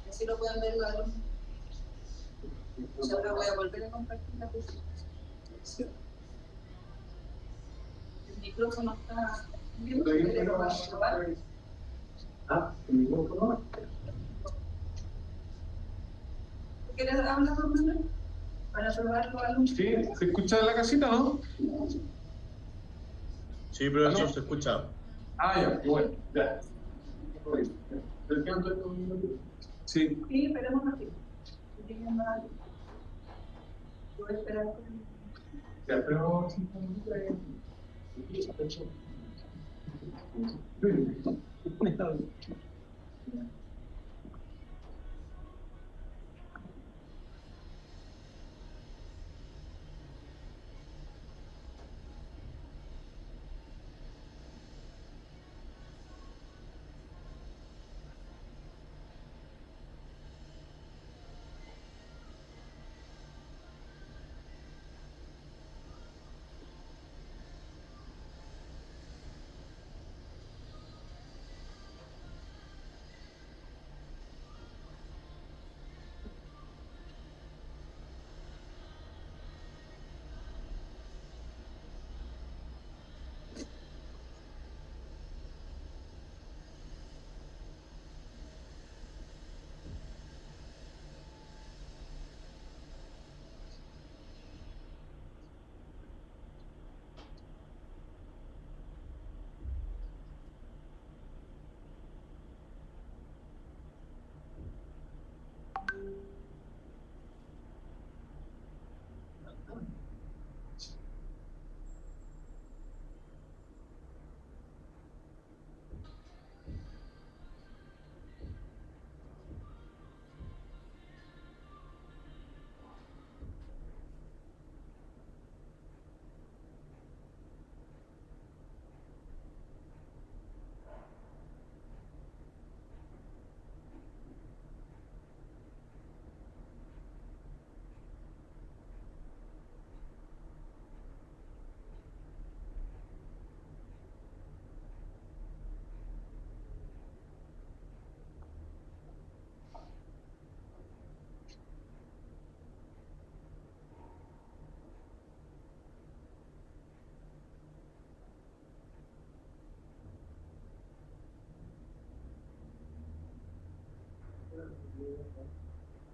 Así lo pueden ver los alumnos. Yo ahora voy a volver a compartir la presentación. El micrófono está bien. Ah, el micrófono. ¿Quieres hablar con Manuel? Para probar los alumnos. Sí, ¿se escucha en la casita, no? Sí, profesor, se escucha. Ah, ya, bueno, ya. Sí. Sí, esperemos aquí. Voy a esperar. Ya, pero...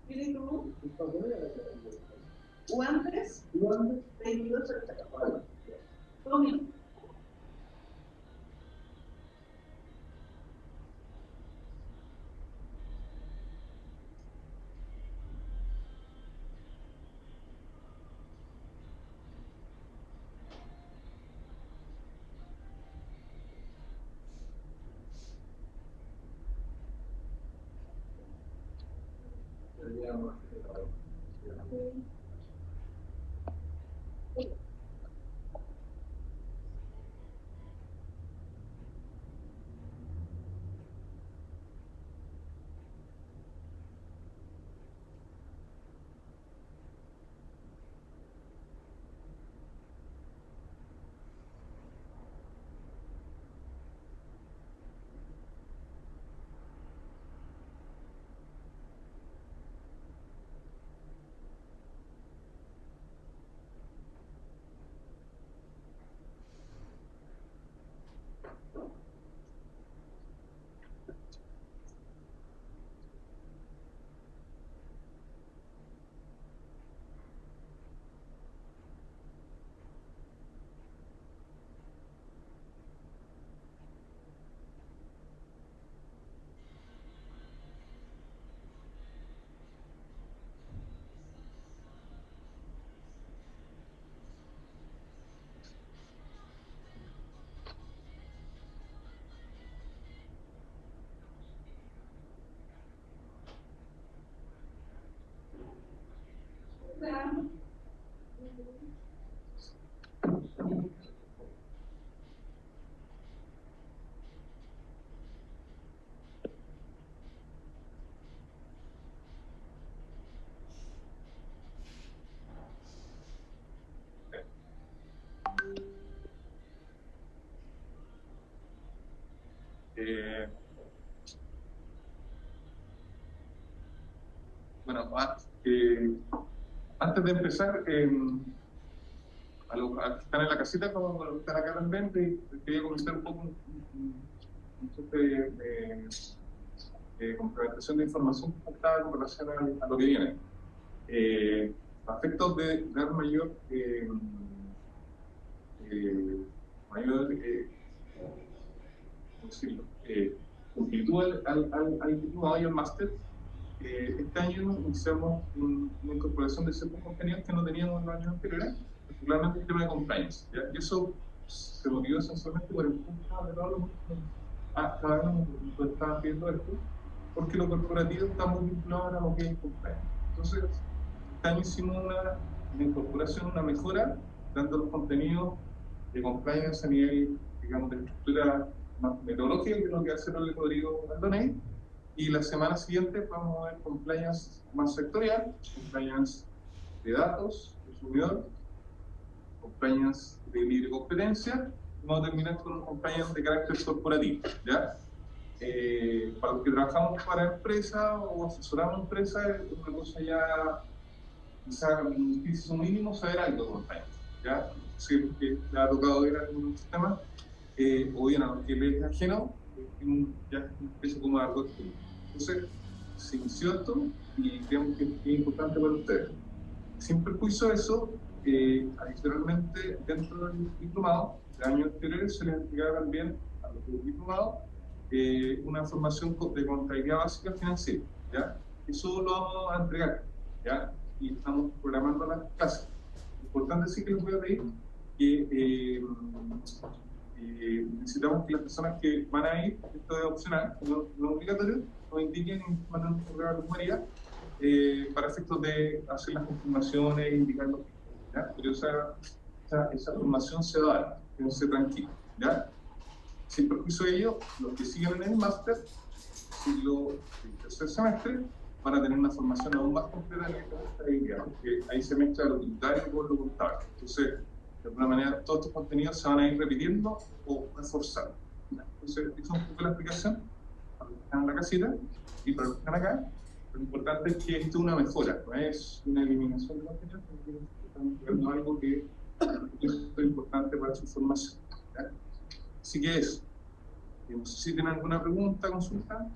¿Tienes tú? ¿Guantes? 22 Tomio. Bueno, antes de empezar, a los que están en la casita, como a los que están acá también, quería comentar un poco de complementación de información que faltaba con relación a lo que viene. A efectos de dar mayor ¿cómo decirlo? Amplitud al diplomado y al máster. Este año iniciamos una incorporación de ciertos contenidos que no teníamos en los años anteriores, particularmente el tema de compliance, ¿ya? Y eso se motivó esencialmente por el punto de todos los cada uno nos estaban pidiendo esto, porque lo corporativo está muy vinculado a lo que es compliance. Entonces, este año hicimos una incorporación, una mejora, dando los contenidos de compliance a nivel, digamos, de estructura más metodológica, que es lo que hace el Rodrigo Aldoney. Y la semana siguiente vamos a ver compliance más sectorial, compliance de datos, consumidor, compliance de libre competencia, y vamos a terminar con un compliance de carácter corporativo, ¿ya? Para los que trabajamos para empresas o asesoramos empresas, es una cosa ya, quizá un difícil mínimo saber algo de compliance, ¿ya? Sí, porque le ha tocado ver algunos sistemas, o bien a los que les es ajeno, ya empieza como algo de. Entonces, se inició esto y creemos que es importante para ustedes. Sin perjuicio de eso, adicionalmente, dentro del diplomado, de años anteriores se les entregaba también a los diplomados una formación de contabilidad básica financiera, ¿ya? Eso lo vamos a entregar, ¿ya? Y estamos programando las clases. Lo importante sí que les voy a pedir que necesitamos que las personas que van a ir, esto es opcional, no obligatorio, nos indiquen y manden un correo a la María para efectos de hacer las confirmaciones e indicar los tiempos, ¿ya? Pero esa formación se va a dar, quédense tranquilos, ¿ya? Sin perjuicio de ello, los que siguen en el máster, el tercer semestre, van a tener una formación aún más completa en la contabilidad, porque ahí se mezcla lo tributario con lo contable. Entonces, de alguna manera, todos estos contenidos se van a ir repitiendo o reforzando. Entonces, esa es un poco la explicación para los que están en la casita y para los que están acá. Lo importante es que esto es una mejora, no es una eliminación de contenidos, sino que estamos creando algo que es importante para su formación, ¿ya? Así que eso. No sé si tienen alguna pregunta, consulta.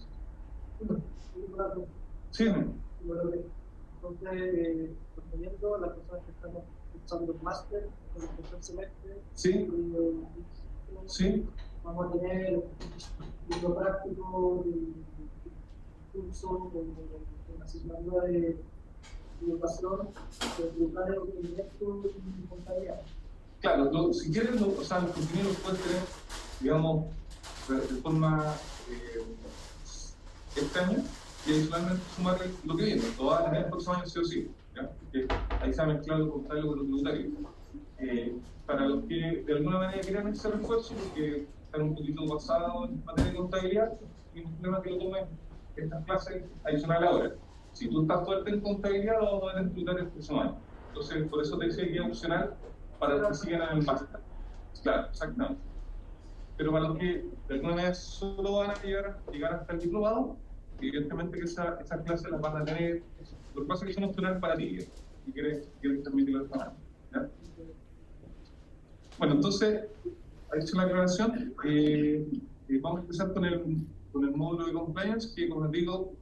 Sí. Entonces, conteniendo las personas que estamos usando el máster en el tercer semestre, sí. Sí. Vamos a tener un libro práctico, curso, una asignatura de educación, de tributario, documento y contabilidad. Claro, si quieren, los contenidos los pueden tener, digamos, de forma este año y adicionalmente sumar lo que viene. Lo va a tener el próximo año sí o sí, ¿ya? Porque ahí se ha mezclado lo contable con lo tributario. Para los que de alguna manera quieran ese refuerzo, porque están un poquito pasados en materia de contabilidad, y un problema que lo tomen estas clases adicionales ahora. Si tú estás fuerte en contabilidad, lo vamos a ver en tributario el próximo año. Entonces, por eso te decía que es opcional para los que sigan en el máster. Claro, exactamente. Pero para los que de alguna manera solo van a llegar hasta el diplomado, evidentemente que esas clases las van a tener. Lo que pasa es que son opcionales para ti, si quieres transmitirlo de esta manera, ¿ya? Bueno, entonces, ha hecho la aclaración. Vamos a empezar con el módulo de compliance, que, como les digo,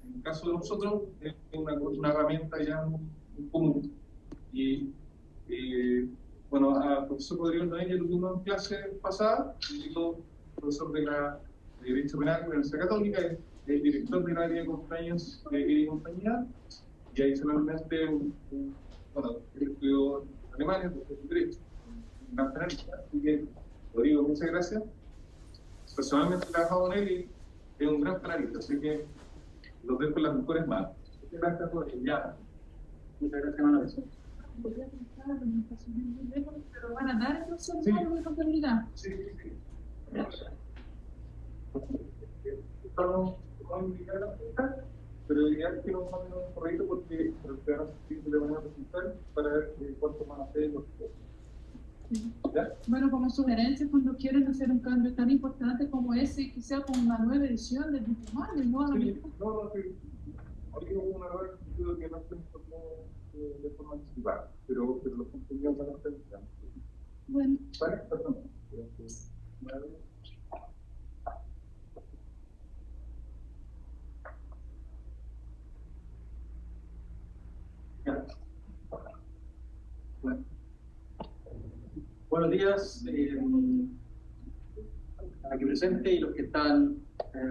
en el caso de nosotros, es una herramienta ya muy común. Y bueno, al profesor Rodrigo Aldoney ya lo tuvimos en clase pasada, yo, profesor de Derecho Penal de la Universidad Católica, es el director del área de compliance y compañía, y adicionalmente, bueno, él estudió en Alemania, profesor de Derecho, un gran penalista, así que, Rodrigo, muchas gracias. Personalmente he trabajado con él y es un gran penalista, así que los dejo en las mejores manos. Muchas gracias, Rodrigo. Ya. Muchas gracias, Manuel. Pero van a dar entonces Sí. de contabilidad. Sí. Estamos a indicar la fecha, pero ideal que nos manden un correo porque los que van a asistir de manera presencial para ver cuánto van a hacer los ¿Ya? Bueno, como sugerencia, cuando quieren hacer un cambio tan importante como ese, que sea con una nueva edición del diplomado, ¿no? Sí, no, sí. Hoy hubo un error en el sentido de que no se informó de forma anticipada, pero los contenidos van a estar bien. Bueno, Vale, perdón. Vale. Ya. Bueno. Buenos días aquí presente y los que están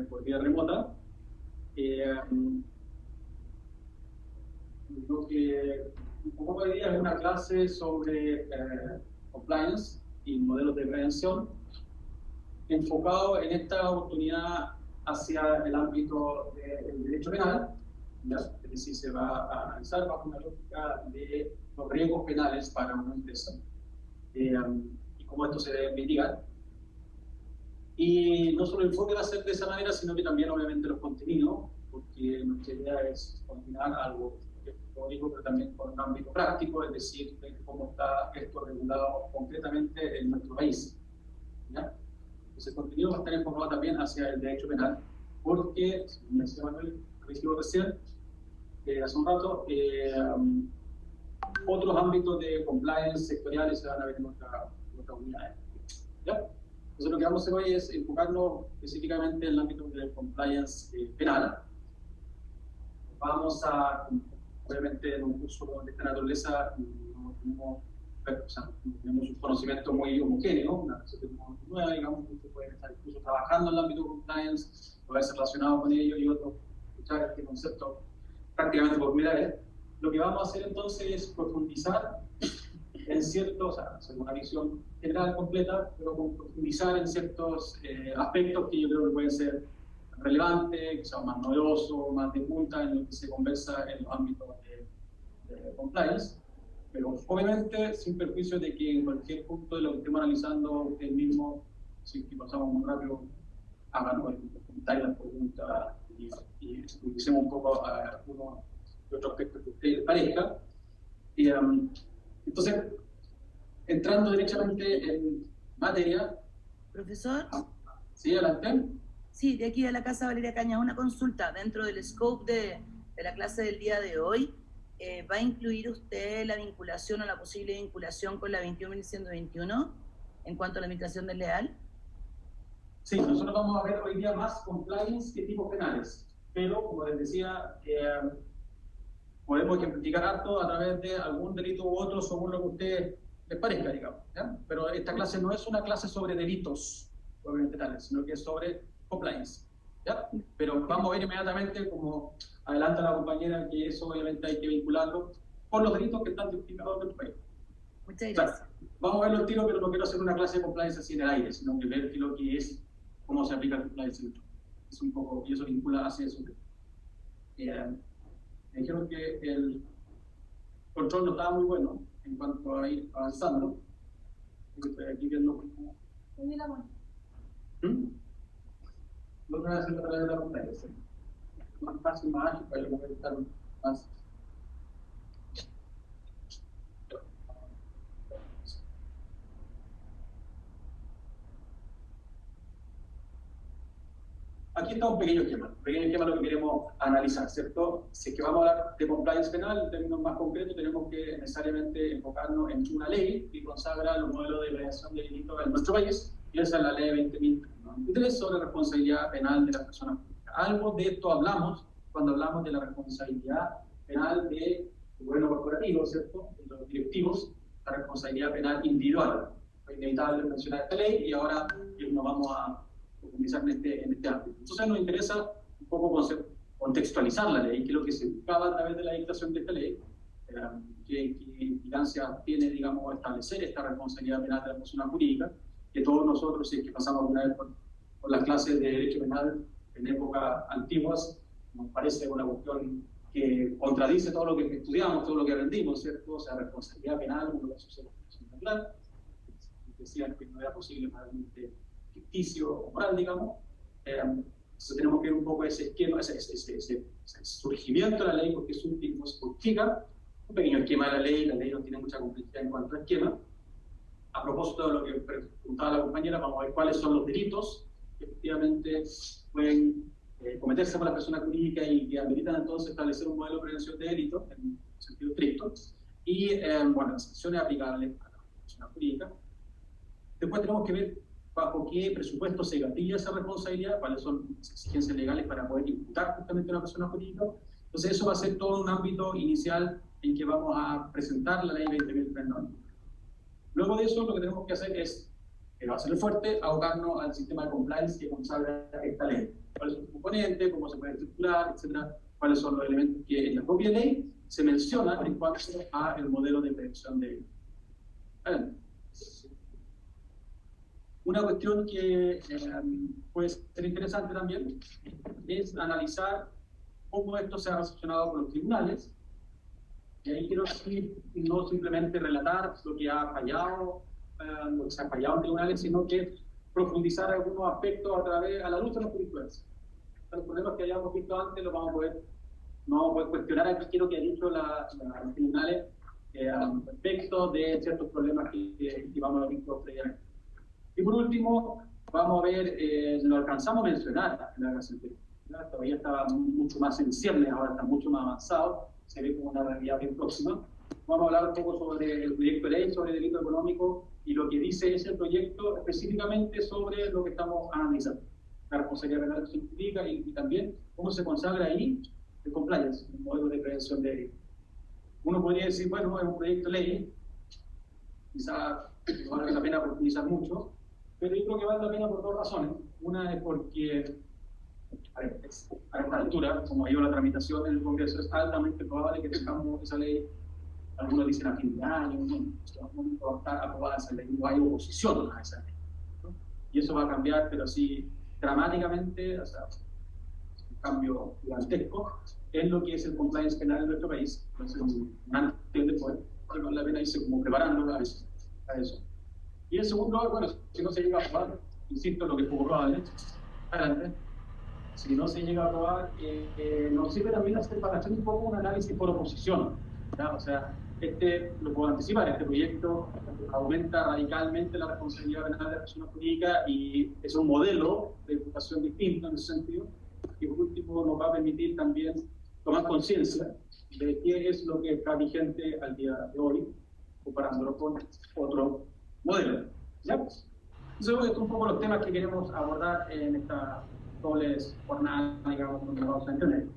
por vía remota. Lo que un poco hoy día es una clase sobre compliance y modelos de prevención, enfocado en esta oportunidad hacia el ámbito del derecho penal, ¿ya? Es decir, se va a analizar bajo una lógica de los riesgos penales para una empresa y cómo esto se debe mitigar. Y no solo el enfoque va a ser de esa manera, sino que también obviamente los contenidos, porque nuestra idea es combinar algo teórico, pero también con un ámbito práctico, es decir, de cómo está esto regulado concretamente en nuestro país, ¿ya? Entonces el contenido va a estar enfocado también hacia el derecho penal, porque, como decía Manuel, recién, hace un rato, otros ámbitos de compliance sectoriales se van a ver en nuestra unidad, ¿ya? Entonces lo que vamos a hacer hoy es enfocarnos específicamente en el ámbito del compliance penal. Vamos a, obviamente, en un curso de esta naturaleza no tenemos un conocimiento muy homogéneo, una persona nueva, digamos, que pueden estar incluso trabajando en el ámbito de compliance, puede ser relacionado con ello y otros, escuchar este concepto prácticamente por primera vez. Lo que vamos a hacer entonces es profundizar en ciertos, o sea, hacer una visión general completa, pero profundizar en ciertos aspectos que yo creo que pueden ser relevantes, que sean más novedosos, más de punta, en lo que se conversa en los ámbitos de compliance, pero obviamente sin perjuicio de que en cualquier punto de lo que estemos analizando ustedes mismos, si pasamos muy rápido, hagan comentarios, las preguntas y profundicemos un poco a algunos de otros aspectos que a ustedes les parezca. Entonces, entrando directamente en materia. Profesor. Sí, adelante. Sí, de aquí de la Casa Valeria Cañas, una consulta dentro del scope de la clase del día de hoy. ¿Va a incluir usted la vinculación o la posible vinculación con la 21.121 en cuanto a la administración desleal? Sí, nosotros vamos a ver hoy día más compliance que tipos penales, pero como les decía, podemos ejemplificar harto a través de algún delito u otro según lo que a ustedes les parezca, digamos, ¿ya? Pero esta clase no es una clase sobre delitos obviamente tales, sino que es sobre compliance, ¿ya? Pero vamos a ver inmediatamente, como adelanta la compañera, que eso obviamente hay que vincularlo con los delitos que están tipificados en nuestro país. Muchas gracias. O sea, vamos a verlo al tiro, pero no quiero hacer una clase de compliance así en el aire, sino que ver lo que es, cómo se aplica el compliance. Es un poco, y eso vincula hacia eso. Me dijeron que el control no estaba muy bueno en cuanto a ir avanzando. Estoy aquí viendo cómo. Lo que voy a hacer a través de la pantalla. Más fácil, más ágil, para yo poder estar más. Aquí está un pequeño esquema lo que queremos analizar, ¿cierto? Si es que vamos a hablar de compliance penal, en términos más concretos, tenemos que necesariamente enfocarnos en una ley que consagra los modelos de prevención de delitos en nuestro país, y esa es la ley 20.093 sobre responsabilidad penal de las personas públicas. Algo de esto hablamos cuando hablamos de la responsabilidad penal del gobierno corporativo, ¿cierto? De los directivos, la responsabilidad penal individual. Fue inevitable mencionar esta ley y ahora nos vamos a profundizar en este ámbito. Entonces nos interesa un poco contextualizar la ley, que es lo que se buscaba a través de la dictación de esta ley, qué implicancia tiene, digamos, establecer esta responsabilidad penal de la persona jurídica, que todos nosotros, si es que pasamos alguna vez por las clases de derecho penal en épocas antiguas, nos parece una cuestión que contradice todo lo que estudiamos, todo lo que aprendimos, ¿cierto? O sea, responsabilidad penal, uno lo asocia a la persona natural, decían que no era posible realmente ficticio o moral, digamos. Entonces tenemos que ver un poco ese esquema, ese surgimiento de la ley, porque es un tipo, se codifica, un pequeño esquema de la ley no tiene mucha complejidad en cuanto a esquema, a propósito de lo que preguntaba la compañera, vamos a ver cuáles son los delitos que efectivamente pueden cometerse por la persona jurídica y que ameritan entonces establecer un modelo de prevención de delitos en sentido estricto y, bueno, las sanciones aplicables a la persona jurídica. Después tenemos que ver bajo qué presupuesto se gatilla esa responsabilidad, cuáles son las exigencias legales para poder imputar justamente a una persona jurídica. Entonces eso va a ser todo un ámbito inicial en que vamos a presentar la ley 20.039. Luego de eso lo que tenemos que hacer es, que va a ser el fuerte, abocarnos al sistema de compliance que consagra esta ley. Cuáles son sus componentes, cómo se puede estructurar, etcétera, cuáles son los elementos que en la propia ley se mencionan en cuanto a el modelo de prevención de delitos. Una cuestión que puede ser interesante también es analizar cómo esto se ha relacionado con los tribunales. Y ahí quiero decir, no simplemente relatar lo que ha fallado, lo que se ha fallado en tribunales, sino que profundizar algunos aspectos a la luz de la jurisprudencia. Los problemas que hayamos visto antes los vamos a poder cuestionar aquí, quiero que ha dicho los tribunales respecto de ciertos problemas que vamos a ver previamente. Y por último, vamos a ver, lo alcanzamos a mencionar en la relación técnica. Todavía estaba mucho más en ciernes, ahora está mucho más avanzado, se ve como una realidad bien próxima. Vamos a hablar un poco sobre el proyecto de ley, sobre el delito económico y lo que dice ese proyecto específicamente sobre lo que estamos analizando. La responsabilidad penal que se implica y también cómo se consagra ahí el compliance, el modelo de prevención de delitos. Uno podría decir, bueno, es un proyecto de ley, quizá no vale la pena profundizar mucho, pero yo creo que vale la pena por dos razones. Una es porque a esta altura, como ha ido la tramitación en el Congreso, es altamente probable que tengamos esa ley, algunos dicen a fin de año, va a estar aprobada esa ley, no hay oposición a esa ley, ¿no? Y eso va a cambiar, pero sí, dramáticamente, o sea, un cambio gigantesco en lo que es el compliance penal en nuestro país. Entonces, un antes y después, vale la pena irse como preparando a eso. Y el segundo, bueno, si no se llega a aprobar, insisto, lo que es poco probable, adelante. Si no se llega a aprobar, nos sirve también hacer para hacer un poco un análisis por oposición, ¿ya? O sea, lo puedo anticipar, este proyecto aumenta radicalmente la responsabilidad penal de la persona jurídica y es un modelo de imputación distinto en ese sentido. Y por último, nos va a permitir también tomar conciencia de qué es lo que está vigente al día de hoy, comparándolo con otro modelo, ¿ya? Entonces, estos son un poco los temas que queremos abordar en esta dobles jornadas, digamos, donde vamos a entender.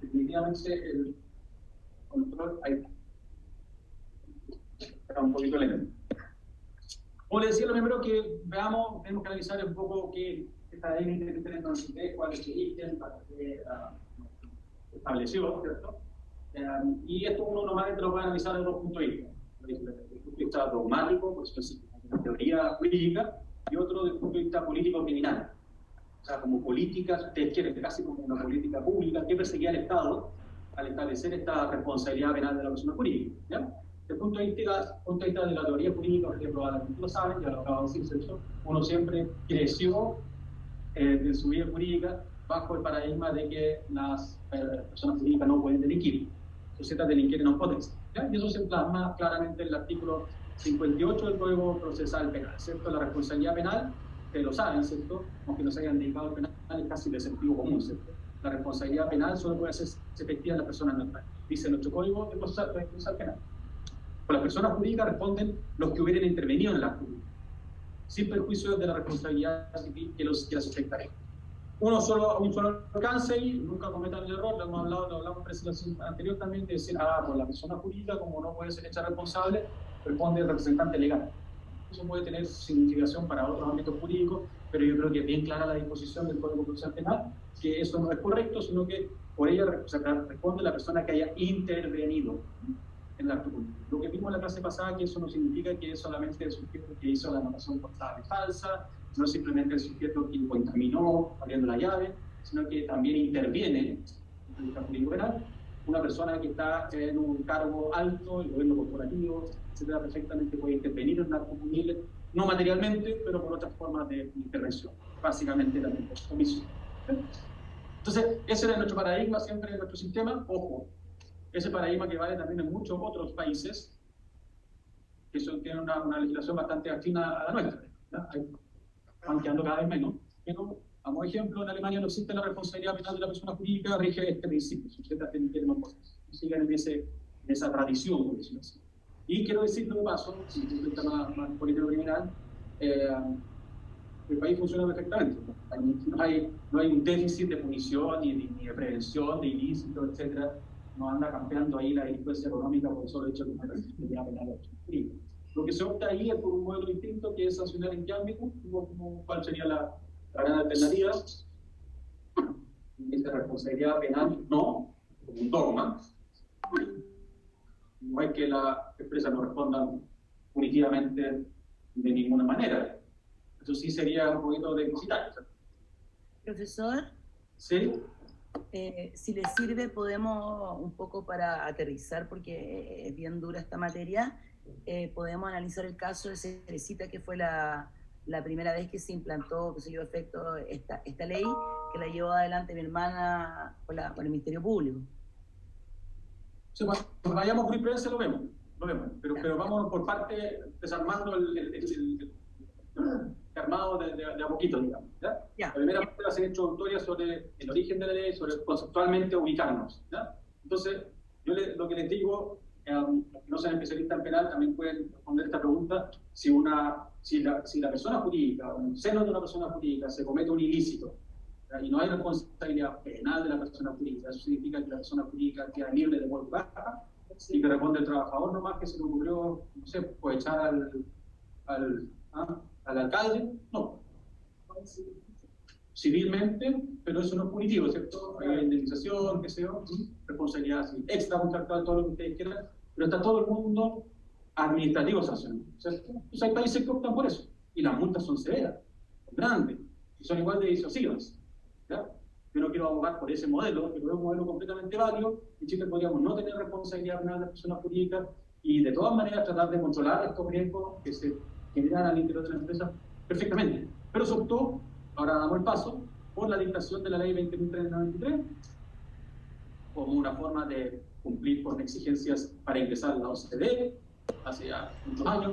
Definitivamente el control ahí está un poquito lento. Como les decía, lo primero que veamos, tenemos que analizar un poco qué esta ley de 93, cuál es su origen, para qué estableció, ¿cierto? Y esto uno normalmente lo puede analizar desde dos puntos de vista. Desde el punto de vista dogmático, por eso es una teoría jurídica, y otro desde el punto de vista político-criminal. O sea, como políticas, ustedes quieren, casi como una política pública, que perseguía el Estado al establecer esta responsabilidad penal de la persona jurídica, ¿ya? Desde el punto de vista de la teoría jurídica, que probablemente lo saben, ya lo acabo de decir, ¿cierto? Uno siempre creció en su vida jurídica bajo el paradigma de que las personas jurídicas no pueden delinquir, sujetas a delinquir non potens, ¿ya? Y eso se plasma claramente en el artículo 58 del Código Procesal Penal, ¿cierto? La responsabilidad penal, que lo saben, ¿cierto? Aunque no se hayan dedicado al penal, es casi de sentido común, ¿cierto? La responsabilidad penal solo puede ser efectiva en las personas naturales, dice nuestro Código Procesal Penal. Por las personas jurídicas responden los que hubieran intervenido en la jurídica, sin perjuicio de la responsabilidad civil que las afectará. Un solo alcance y nunca cometan el error, lo hablamos en presentación anterior también, de decir, por la persona jurídica, como no puede ser hecha responsable, responde el representante legal. Eso puede tener significación para otros ámbitos jurídicos, pero yo creo que es bien clara la disposición del Código Procesal Penal, que eso no es correcto, sino que por ella responde la persona que haya intervenido en el acto público. Lo que vimos en la clase pasada, que eso no significa que es solamente el sujeto que hizo la anotación portable falsa, no simplemente el sujeto que contaminó abriendo la llave, sino que también interviene en el jurídico penal una persona que está en un cargo alto, el gobierno corporativo, etcétera, perfectamente puede intervenir en un acto punible, no materialmente, pero por otras formas de intervención, básicamente también por comisión. Entonces, ese era nuestro paradigma siempre en nuestro sistema. Ojo, ese paradigma que vale también en muchos otros países, que eso tiene una legislación bastante afina a la nuestra, ¿ya? Van quedando cada vez menos, pero, como ejemplo, en Alemania no existe la responsabilidad penal de la persona jurídica, rige este principio, sujetas tienen más cosas, siguen en esa tradición, por decirlo así. Y quiero decirlo de paso, si es un tema más político criminal, el país funciona perfectamente. No hay un déficit de punición ni de prevención, de ilícitos, etc. No anda campeando ahí la delincuencia económica por el solo hecho de una responsabilidad penal. Lo que se opta ahí es por un modelo distinto, que es sancionar en qué ámbito, cuál sería la gran alternativa. Esta responsabilidad penal no, como un dogma. No es que las empresas no respondan punitivamente de ninguna manera. Eso sí sería un poquito deficitario. Profesor, ¿Sí? Si les sirve, podemos un poco para aterrizar, porque es bien dura esta materia, podemos analizar el caso de Cerecita, que fue la primera vez que se implantó, que se dio efecto esta ley, que la llevó adelante mi hermana con el Ministerio Público. Sí, cuando vayamos por prensa lo vemos, pero vámonos por parte, desarmando el armado de a poquito, digamos. ¿Ya? La primera parte va a ser introductoria sobre el origen de la ley, sobre conceptualmente ubicarnos. ¿Ya? Entonces, yo lo que les digo, los que no sean especialistas en penal también pueden responder esta pregunta: si la persona jurídica, o en el seno de una persona jurídica, se comete un ilícito, ¿ya? Y no hay responsabilidad penal de la persona jurídica, eso significa que la persona jurídica queda libre de por baja y que responde el trabajador nomás que se le ocurrió, no sé, pues echar al alcalde, no. Civilmente, pero eso no es punitivo, ¿cierto? Hay indemnización, qué sé yo, responsabilidad extracontractual, todo lo que ustedes quieran, pero está todo el mundo administrativo sancionado, ¿cierto? Entonces hay países que optan por eso, y las multas son severas, grandes, y son igual de disuasivas, ¿ya? Yo no quiero abogar por ese modelo, que es un modelo completamente válido. En Chile podríamos no tener responsabilidad penal de las personas jurídicas y de todas maneras tratar de controlar estos riesgos que se generan al interior de la empresa perfectamente. Pero se optó, ahora damos el paso, por la dictación de la ley 20.393 como una forma de cumplir con exigencias para ingresar a la OCDE hace ya muchos años,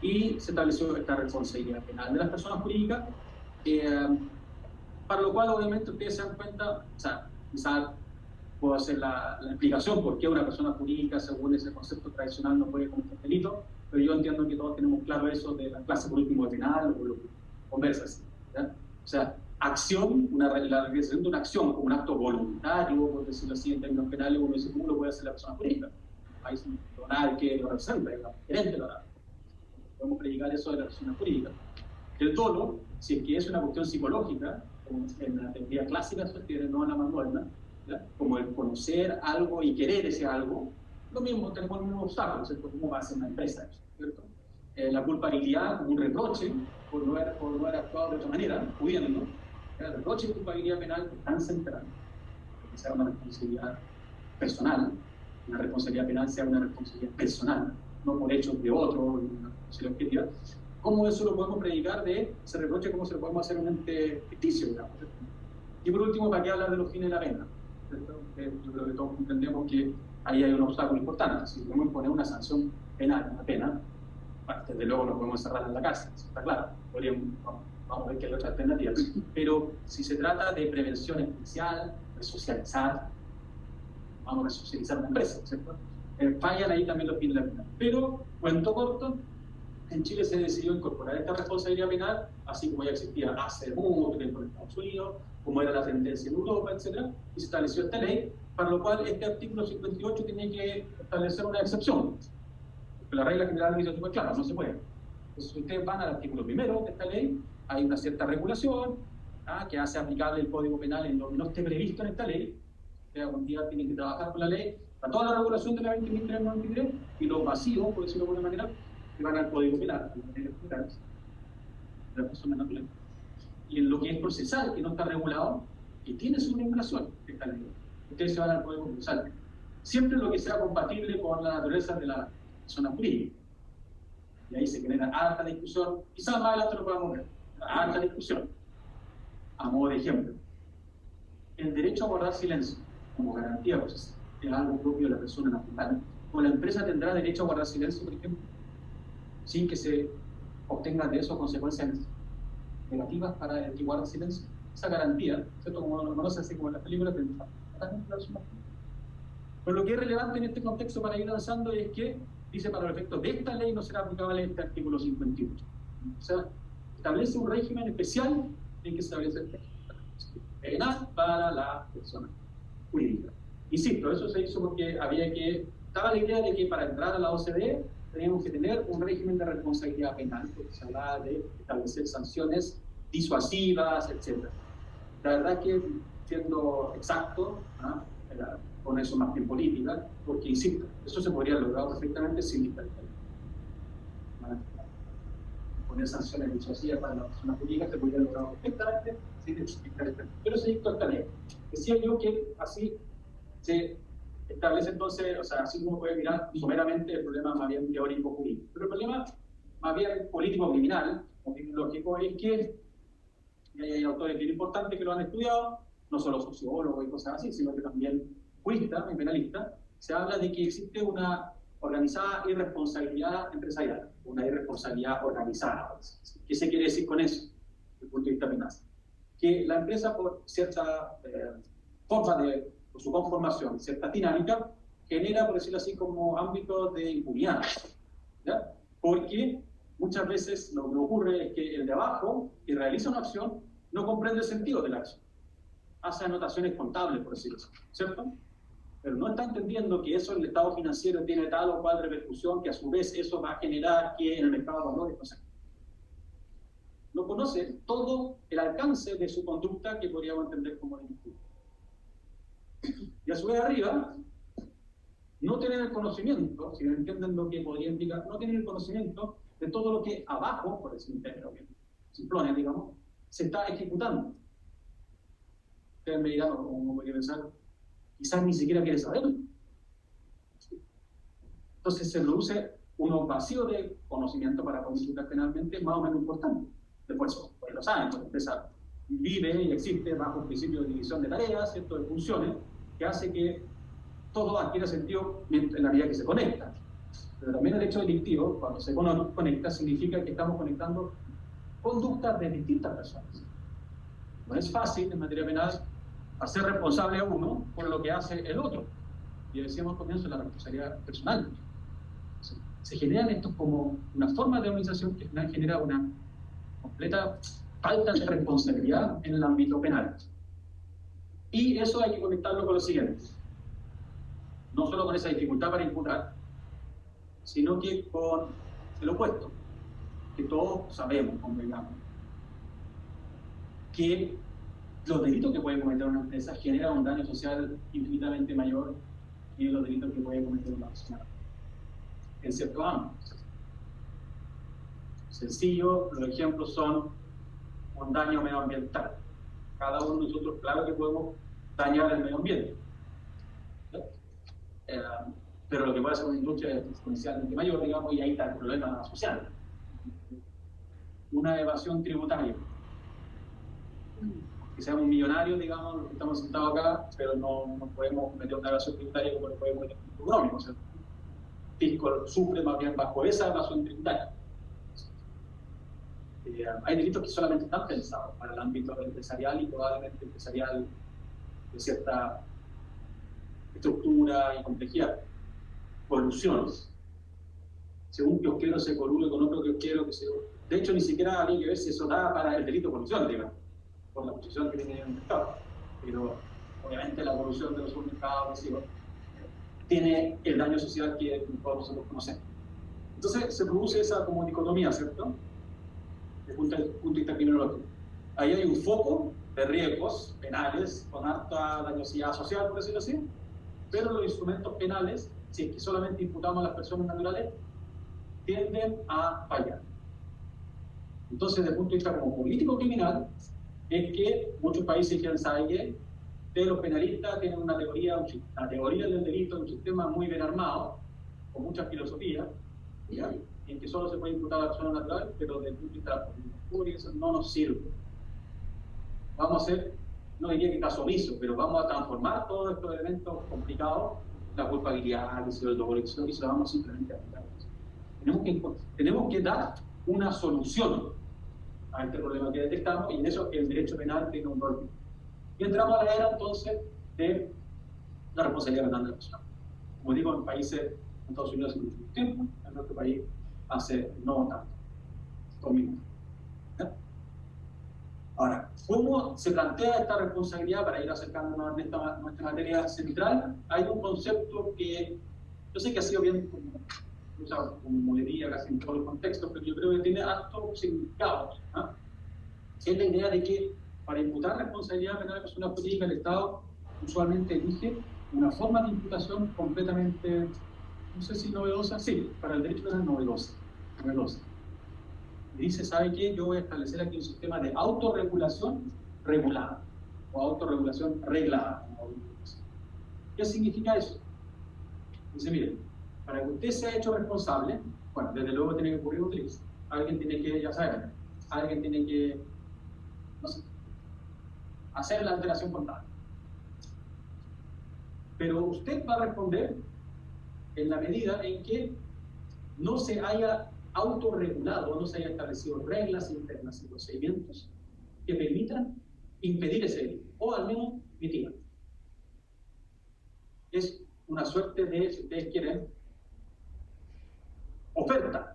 y se estableció esta responsabilidad penal de las personas jurídicas, para lo cual obviamente ustedes se dan cuenta, o sea, quizás puedo hacer la explicación por qué una persona jurídica, según ese concepto tradicional, no puede cometer delito, pero yo entiendo que todos tenemos claro eso de la clase por último de penal o lo que conversa así, ¿ya? O sea, acción, la realización de una acción como un acto voluntario, por decirlo así, en términos penales, uno dice, ¿cómo lo puede hacer la persona jurídica? Ahí es un tribunal que lo representa, es la gerente lo hará. Podemos predicar eso de la persona jurídica. El dolo, si es que es una cuestión psicológica, como en la teoría clásica, no en la más moderna, ¿ya? Como el conocer algo y querer ese algo, lo mismo, tenemos el mismo obstáculo, ¿cierto? ¿Cómo va a ser una empresa eso, ¿cierto? La culpabilidad como un reproche por no haber actuado de otra manera, pudiendo, el reproche y culpabilidad penal están centrados, que sea una responsabilidad personal, una responsabilidad penal sea una responsabilidad personal, no por hechos de otro, una responsabilidad objetiva. ¿Cómo eso lo podemos predicar de ese reproche? ¿Cómo se lo podemos hacer un ente ficticio, digamos, ¿cierto? Y por último, ¿para qué hablar de los fines de la pena? Yo creo que todos entendemos que ahí hay un obstáculo importante. Si podemos imponer una sanción penal, una pena, desde luego no podemos encerrar en la cárcel, eso está claro. Vamos a ver qué hay otra alternativa. Pero si se trata de prevención especial, resocializar, vamos a resocializar una empresa, ¿cierto? Fallan ahí también los fines de la pena. Pero, cuento corto, en Chile se decidió incorporar esta responsabilidad penal, así como ya existía hace mucho tiempo en Estados Unidos, como era la tendencia en Europa, etc. Y se estableció esta ley, para lo cual este artículo 58 tiene que establecer una excepción. Porque la regla general dice súper clara, no se puede. Entonces, si ustedes van al artículo primero de esta ley, hay una cierta regulación que hace aplicable el Código Penal en lo que no esté previsto en esta ley. Ustedes algún día tienen que trabajar con la ley, para toda la regulación de la 20.393 y los vacíos, por decirlo de alguna manera, que van al Código Penal, de la persona natural. Y en lo que es procesal, que no está regulado, que tiene su regulación, esta ley, ustedes se van al Código Procesal. Siempre lo que sea compatible con la naturaleza de la persona jurídica. Y ahí se genera harta discusión, quizás más adelante lo podamos ver, harta discusión. A modo de ejemplo, el derecho a guardar silencio como garantía procesal es algo propio de la persona natural ¿O la empresa tendrá derecho a guardar silencio, por ejemplo, sin que se obtengan de eso consecuencias negativas para el que guarda silencio? Esa garantía, ¿cierto? Como lo conoce así como en las películas, pero lo que es relevante en este contexto para ir avanzando es que dice, para los efectos de esta ley no será aplicable este artículo 58. O sea, establece un régimen especial en que se establece el penal para la persona jurídica. Insisto, eso se hizo porque estaba la idea de que para entrar a la OCDE teníamos que tener un régimen de responsabilidad penal, porque se hablaba de establecer sanciones disuasivas, etc. La verdad que, siendo exacto, con eso más que en política, porque, insisto, eso se podría lograr perfectamente sin dictatorial. Poner sanciones disuasivas para la persona jurídica se podría lograr perfectamente sin dictatorial. Pero se dictó esta ley. Decía yo que así se establece entonces, o sea, así uno puede mirar someramente el problema más bien teórico jurídico. Pero el problema más bien político-criminal, o lógico, es que hay autores bien importantes que lo han estudiado, no solo sociólogos y cosas así, sino que también juristas y penalistas. Se habla de que existe una organizada irresponsabilidad empresarial, una irresponsabilidad organizada. ¿Qué se quiere decir con eso, desde el punto de vista penal? Que la empresa, por cierta forma por su conformación, cierta dinámica, genera, por decirlo así, como ámbitos de impunidad, ¿ya? Porque muchas veces lo que ocurre es que el de abajo, que realiza una acción, no comprende el sentido de la acción. Hace anotaciones contables, por decirlo así, ¿cierto? Pero no está entendiendo que eso en el estado financiero tiene tal o cual repercusión, que a su vez eso va a generar que en el mercado de valores, no sé. No conoce todo el alcance de su conducta que podríamos entender como delictiva. Y a su vez arriba, no tener el conocimiento, si no entienden lo que podría implicar, no tener el conocimiento de todo lo que abajo, por decir un término bien simplones, digamos, se está ejecutando. Ustedes me dirán, como podría pensar, quizás ni siquiera quiere saberlo. Entonces se produce un vacío de conocimiento para consultar penalmente más o menos importante. Después, pues lo saben, la empresa vive y existe bajo un principio de división de tareas, ¿cierto? De funciones, que hace que todo adquiera sentido en la medida que se conecta. Pero también el hecho delictivo, cuando se conecta, significa que estamos conectando conductas de distintas personas. No es fácil en materia penal hacer responsable a uno por lo que hace el otro. Y decíamos al comienzo, la responsabilidad personal. Se generan estos como una forma de organización que genera una completa falta de responsabilidad en el ámbito penal. Y eso hay que conectarlo con lo siguiente. No solo con esa dificultad para imputar, sino que con el opuesto, que todos sabemos, convengamos, que los delitos que puede cometer una empresa generan un daño social infinitamente mayor que los delitos que puede cometer una persona en ciertos ámbitos. Sencillo, los ejemplos son un daño medioambiental. Cada uno de nosotros, claro que podemos dañar el medio ambiente. Pero lo que puede hacer una industria es exponencialmente mayor, digamos, y ahí está el problema social. Una evasión tributaria. Que sea un millonario, digamos, los que estamos sentados acá, pero no podemos meter una evasión tributaria como lo podemos meter en el económico. O sea, el fisco sufre más bien bajo esa evasión tributaria. Hay delitos que solamente están pensados para el ámbito empresarial y probablemente empresarial de cierta estructura y complejidad. Colusiones. Si un kiosquero se colule con otro kiosquero, de hecho ni siquiera habría que ver si eso da para el delito de colusión, digamos, por la posición que tiene en el mercado. Pero obviamente la colusión de los supermercados, tiene el daño social que todos nosotros conocemos. Entonces se produce esa como dicotomía, ¿cierto? Desde el punto de vista criminológico. Ahí hay un foco de riesgos penales con alta dañosidad social, por decirlo así, pero los instrumentos penales, si es que solamente imputamos a las personas naturales, tienden a fallar. Entonces, desde el punto de vista como político-criminal, es que muchos países dijeron, ¿saben qué? Los penalistas tienen una teoría del delito, un sistema muy bien armado, con mucha filosofía, ¿ya? En que solo se puede imputar a la persona natural, pero desde el punto de vista público eso no nos sirve. Vamos a hacer, no diría que caso omiso, pero vamos a transformar todos estos elementos complicados la culpabilidad, que se lo doble, y se lo vamos simplemente a aplicar. Tenemos que dar una solución a este problema que detectamos, y en eso el derecho penal tiene un rol. Y entramos a la era entonces de la responsabilidad penal de la persona. Como digo, en países, en Estados Unidos hace mucho tiempo, en nuestro país hace no tanto, 2000. ¿Ya? Ahora, ¿cómo se plantea esta responsabilidad para ir acercándonos a nuestra materia central? Hay un concepto que yo sé que ha sido bien usado como molería casi en todos los contextos, pero yo creo que tiene alto significado. ¿Ah? Es la idea de que para imputar responsabilidad penal a personas jurídicas, el Estado usualmente elige una forma de imputación completamente, no sé si novedosa, sí, para el derecho penal novedosa. Y dice, ¿sabe qué? Yo voy a establecer aquí un sistema de autorregulación regulada, o autorregulación reglada. ¿Qué significa eso? Dice, miren, para que usted sea hecho responsable, bueno, desde luego tiene que ocurrir un delito. Alguien tiene que, ya saben, alguien tiene que, no sé, hacer la alteración contable. Pero usted va a responder en la medida en que no se haya autorregulado, no se haya establecido reglas internas y procedimientos que permitan impedir ese delito, o al menos mitigar. Es una suerte de, si ustedes quieren, oferta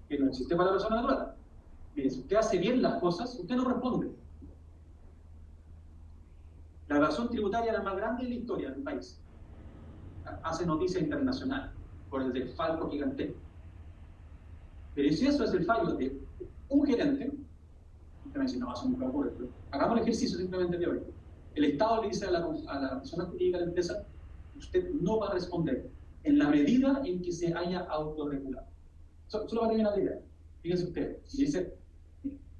que no existe para la persona natural. Mire, si usted hace bien las cosas, usted no responde. La evasión tributaria la más grande de la historia del país. Hace noticia internacional por el desfalco gigantesco. Pero si eso es el fallo de un gerente, usted me dice, no, eso nunca ocurre, pero hagamos el ejercicio simplemente de hoy. El Estado le dice a la persona jurídica de la empresa, usted no va a responder en la medida en que se haya autorregulado. Solo para terminar la idea. Fíjense ustedes, y dice,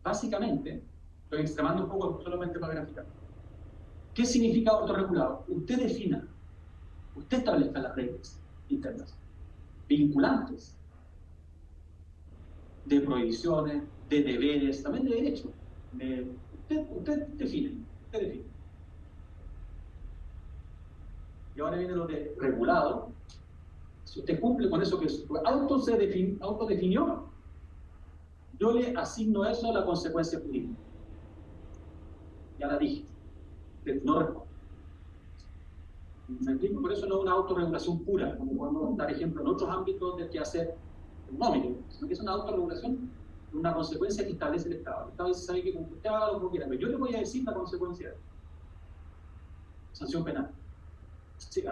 básicamente, estoy extremando un poco solamente para graficar. ¿Qué significa autorregulado? Usted defina, usted establezca las reglas internas, vinculantes, de prohibiciones, de deberes, también de derechos. Usted define. Y ahora viene lo de regulado. Si usted cumple con eso que autodefinió, yo le asigno eso a la consecuencia jurídica. Ya la dije. Usted no responde. ¿Me explico? Por eso no es una autorregulación pura, como podemos dar ejemplo en otros ámbitos del quehacer económico, sino que es una autorregulación de una consecuencia que establece el Estado. El Estado dice, sabe que usted haga lo que quiera, pero yo le voy a decir la consecuencia. Sanción penal. Sí,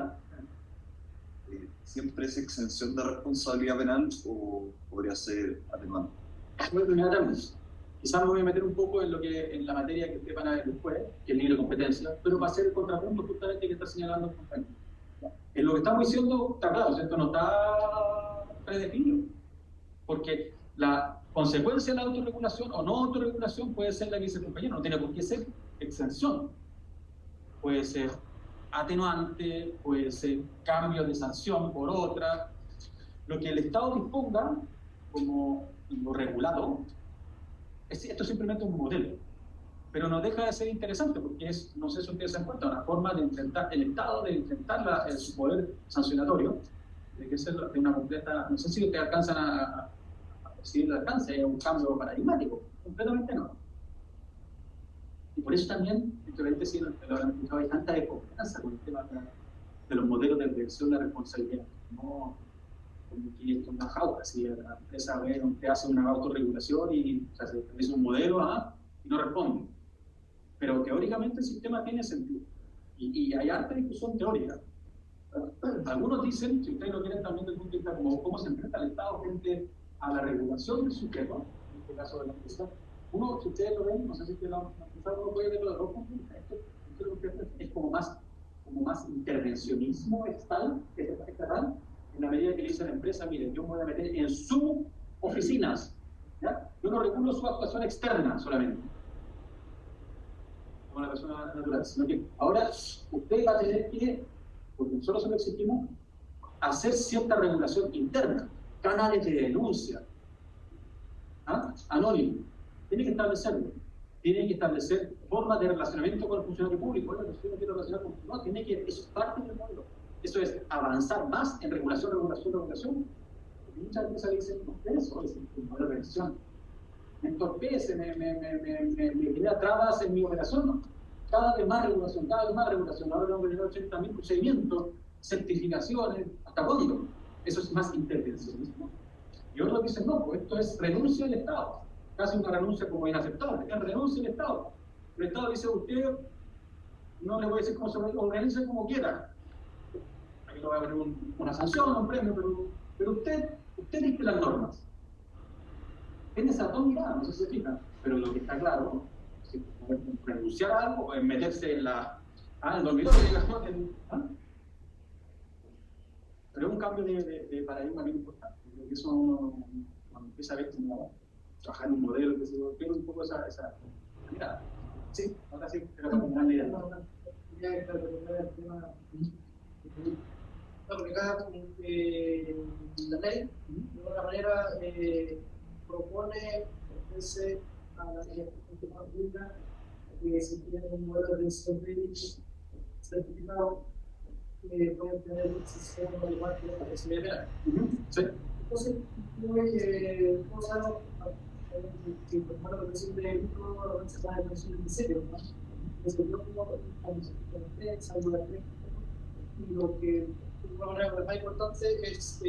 ¿Siempre es exención de responsabilidad penal o podría ser atenuante? Quizás me voy a meter un poco en la materia que ustedes van a ver después, que es el nivel de competencia, pero va a ser el contrapunto justamente que está señalando el compañero. En lo que estamos diciendo está claro, ¿cierto? No está predefinido, porque la consecuencia de la autorregulación o no autorregulación puede ser la que dice el compañero, no tiene por qué ser exención, puede ser atenuante, puede ser cambio de sanción por otra. Lo que el Estado disponga como lo regulado, esto es simplemente un modelo, pero no deja de ser interesante porque es, no sé si ustedes se dan cuenta, una forma de enfrentar el Estado, de enfrentar su poder sancionatorio, de que ser de una completa, no sé si ustedes alcanzan a si el alcance es un cambio paradigmático, completamente no. Y por eso también, entre paréntesis, hay tanta desconfianza con el tema de los modelos de prevención de la responsabilidad. No como que esto es una jaula, si la empresa te hace una autorregulación y se establece un modelo y no responde. Pero teóricamente el sistema tiene sentido. Y hay harta discusión teórica. Algunos dicen, si ustedes lo quieren también desde el punto de vista como cómo se enfrenta el Estado frente a la regulación del sujeto, en este caso de la empresa. Uno, si ustedes lo ven, no sé si ustedes lo uno puede verlo de dos puntos de vista. Esto es como más intervencionismo estatal, en la medida que le dice a la empresa, miren, yo me voy a meter en sus oficinas, ¿ya? Yo no regulo su actuación externa solamente, como la persona natural, sino que ahora usted va a tener que, porque nosotros se lo exigimos, hacer cierta regulación interna, canales de denuncia, anónimo, tiene que establecerlo, tiene que establecer formas de relacionamiento con el funcionario público. Bueno, si yo no quiero relacionar con no, tiene que, eso es parte del modelo. Eso es avanzar más en regulación. Porque muchas empresas dicen, ustedes son el modelo de organización. Me entorpece, me genera trabas en mi operación, ¿no? Cada vez más regulación. Ahora tengo que llevar 80.000 procedimientos, certificaciones, ¿hasta cuándo? Eso es más intervencionismo. Y otros dicen, no, pues esto es renuncia al Estado. Casi una renuncia como inaceptable, es renuncia al Estado. El Estado dice, usted, no le voy a decir cómo se organiza como quiera. Aquí le voy a poner una sanción, un premio, pero usted dicte las normas. Tiene esa dos miradas, no sé si se fijan, pero lo que está claro, si renunciar a algo o meterse en el dormitorio, pero es un cambio de paradigma bien importante. Creo que eso cuando empieza a ver como trabajar en un modelo, que se pierde un poco esa mirada. Sí, ahora sí, pero con una idea. Porque acá la ley, de alguna manera, propone, ofrece a la gente pública que si tienen un modelo de organización certificado, pueden tener el sistema igual que la Policía Federal. Sí. Entonces, ¿cómo sabemos que por la organización de vehículos se va a organización de serio? Entonces, yo como y lo que de alguna manera lo más importante es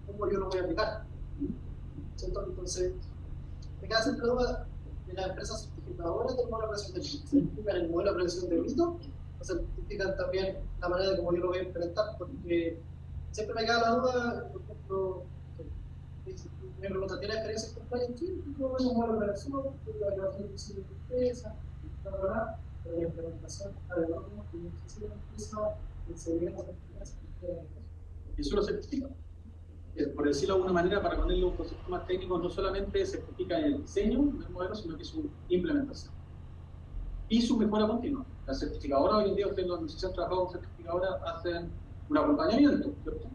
cómo yo lo voy a aplicar. ¿Cierto? Entonces, me queda siempre duda de las empresas certificadoras del modelo de prevención de delitos. ¿Certifican el modelo de prevención de delitos o certifican también la manera de cómo yo lo voy a implementar? Porque siempre me queda la duda, por ejemplo, me preguntan, ¿tiene experiencia con compliance? Sí, yo voy a un modelo de prevención, la evaluación de empresa, pero la implementación de normas que necesita la empresa, se llega a certificar. Y eso lo certifica. Por decirlo de alguna manera, para ponerle un concepto más técnico, no solamente certifica el diseño del modelo, sino que su implementación. Y su mejora continua. Las certificadoras hoy en día, ustedes no sé si han trabajado con certificadoras, hacen un acompañamiento, ¿cierto?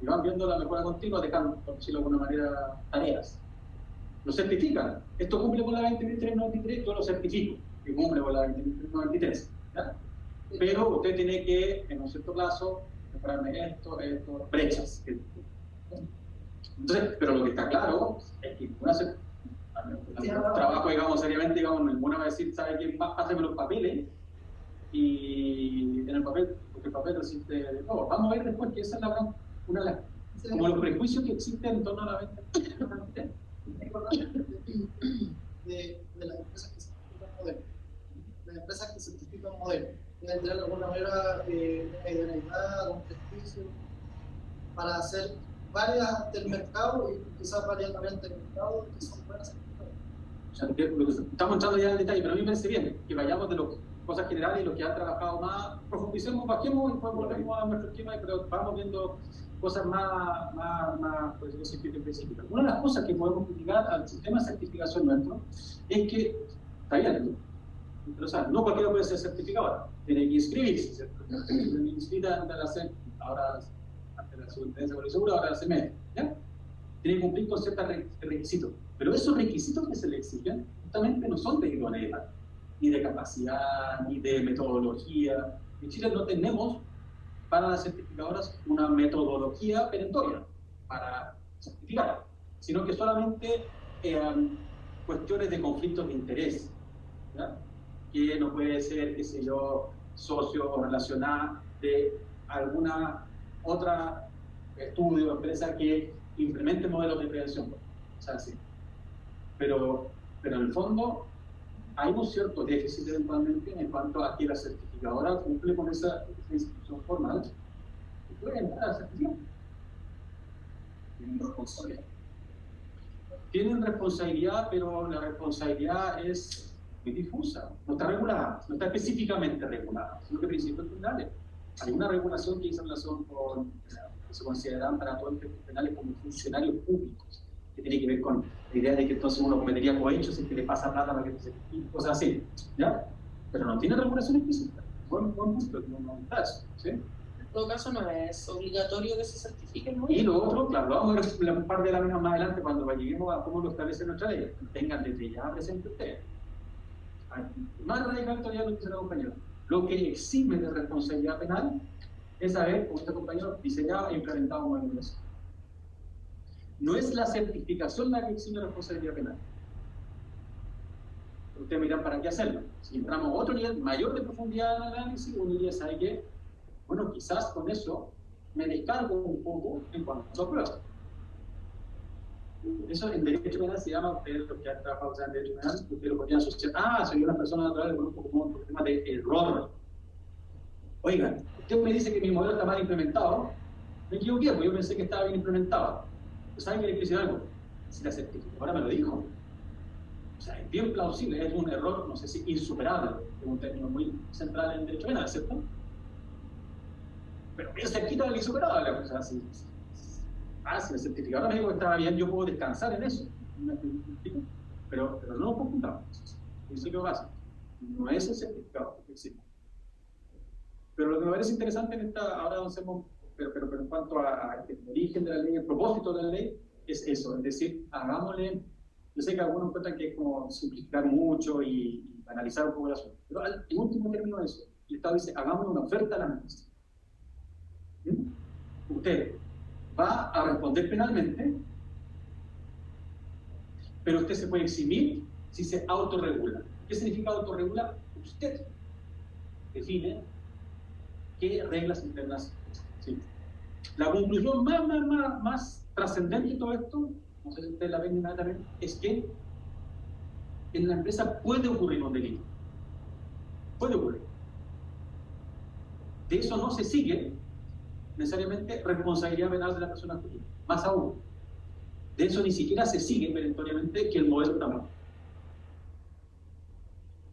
Y van viendo la mejora continua, dejando, por decirlo de alguna manera, tareas. Lo certifican. Esto cumple con la 20.393, yo lo certifico, que cumple con la 20.393. ¿Ya? Pero usted tiene que, en un cierto plazo, mejorarme esto, brechas. Entonces, pero lo que está claro es que trabajo, digamos, seriamente, digamos, ninguna va a decir, ¿sabe qué? Pásame los papeles y en el papel, porque el papel resiste de todo. Vamos a ver después que esa es una de las, como los prejuicios que existen en torno a la venta. De las empresas que certifican modelo. Las empresas que certifican modelo deben tener de alguna manera una idoneidad, un prestigio para hacer varias del mercado y quizás varias también del mercado que son buenas certificadas. O sea, lo que estamos entrando ya en el detalle, pero a mí me parece bien que vayamos de las cosas generales y los que han trabajado más, profundicemos, bajemos y después volvemos a nuestro esquema, pero vamos viendo cosas más por decirlo así, específicas. Una de las cosas que podemos criticar al sistema de certificación nuestro es que, está bien, pero, o sea, no cualquiera puede ser certificador, tiene que inscribirse, ¿cierto? Me inscrita ante la CEN, ahora ante la Superintendencia de Seguro, ahora la CEMED, ¿ya? Tiene que cumplir con ciertos requisitos, pero esos requisitos que se le exigen justamente no son de idoneidad, ni de capacidad, ni de metodología. En Chile no tenemos para las certificadoras una metodología perentoria para certificar, sino que solamente cuestiones de conflictos de interés, ¿ya? Que no puede ser, qué sé yo, socio o relacionada de alguna otra estudio o empresa que implemente modelos de prevención, o sea, sí. Pero en el fondo hay un cierto déficit eventualmente en cuanto a que la certificadora cumple con esa institución formal y puede entrar a la certificación. Tienen responsabilidad. Tienen responsabilidad, pero la responsabilidad es muy difusa, no está regulada, no está específicamente regulada, sino que principios generales. Hay una regulación que hizo relación con que se consideran para todos los efectos penales como funcionarios públicos, que tiene que ver con la idea de que entonces uno cometería cohechos y que le pasa plata para que se certifique, cosas así, ¿ya? Pero no tiene regulación específica. Buen punto, no está eso, ¿sí? En todo caso, no es obligatorio que se certifique el Y modelo. lo otro, claro, vamos a ver un par de láminas más adelante cuando lleguemos a cómo lo establece nuestra ley. Tengan desde ya presente ustedes. Más radical todavía lo que dice la compañera. Lo que exime de responsabilidad penal es haber, como este compañero, diseñado e implementado un modelo de eso. No es la certificación la que exime responsabilidad penal. Ustedes miran para qué hacerlo. Si entramos a otro nivel mayor de profundidad en el análisis, uno ya sabe que, bueno, quizás con eso me descargo un poco en cuanto a pruebas. Eso en derecho penal se llama, ustedes los que han trabajado en derecho penal, ustedes lo podrían asociar, soy una persona natural, con un poco como un problema de error. Oigan, usted me dice que mi modelo está mal implementado, me equivoqué, porque yo pensé que estaba bien implementado. ¿Saben qué le quiero decir algo? Si la certificadora me lo dijo. O sea, es bien plausible, es un error, no sé si insuperable, es un término muy central en derecho penal, ¿cierto? Pero bien cerquita del insuperable, o sea, si la certificadora me dijo que estaba bien, yo puedo descansar en eso. ¿Me explico? Pero no lo confundamos. Principio básico. No es el certificado que existe. Pero lo que me parece interesante en esta, ahora avancemos, pero en cuanto a el origen de la ley, el propósito de la ley, es eso, es decir, hagámosle, yo sé que algunos cuentan que es como simplificar mucho y analizar un poco el asunto, pero en último término de eso, el Estado dice, hagámosle una oferta a la empresa. Usted va a responder penalmente, pero usted se puede eximir si se autorregula. ¿Qué significa autorregular? Usted define qué reglas internas. ¿Sí? La conclusión más trascendente de todo esto, no sé si ustedes la ven inmediatamente, es que en la empresa puede ocurrir un delito. Puede ocurrir. De eso no se sigue necesariamente responsabilidad penal de la persona jurídica. Más aún, de eso ni siquiera se sigue perentoriamente que el modelo está mal.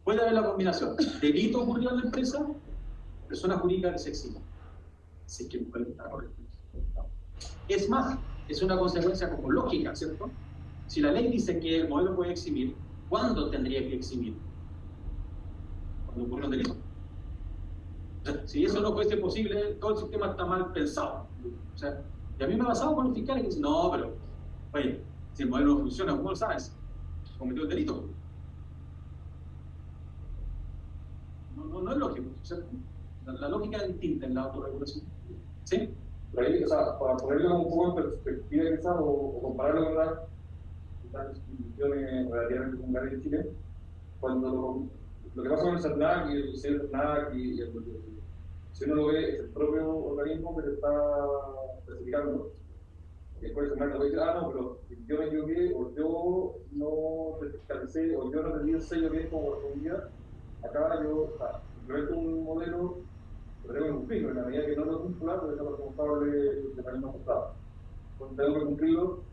Puede haber la combinación. Delito ocurrió en la empresa, persona jurídica que se exime. Así que el modelo está correcto. Es más, es una consecuencia como lógica, ¿cierto? Si la ley dice que el modelo puede eximir, ¿cuándo tendría que eximir? Cuando ocurre un delito. Si eso no fuese posible, todo el sistema está mal pensado. O sea, y a mí me ha pasado con los fiscales que dicen, no, pero, oye, si el modelo no funciona, ¿cómo lo sabes? Cometió el delito. No es lógico, ¿cierto? La lógica es distinta en la autorregulación. ¿Sí? Pero ahí, o sea, para ponerlo un poco en perspectiva quizás, o compararlo con las instituciones relativamente similares en Chile, cuando lo que pasa con el CERNAC y el CERNAC y si uno lo ve, es el propio organismo que te está clasificando. Y después el CERNAC te puede decir, no, pero yo me equivoqué, o yo no te fiscalicé, o yo no te di el sello que es como correspondía. Acá yo implemento un modelo, pero tengo que cumplirlo. En la medida que no lo cumpla, pues soy responsable de la misma costada. Entonces tengo que cumplirlo.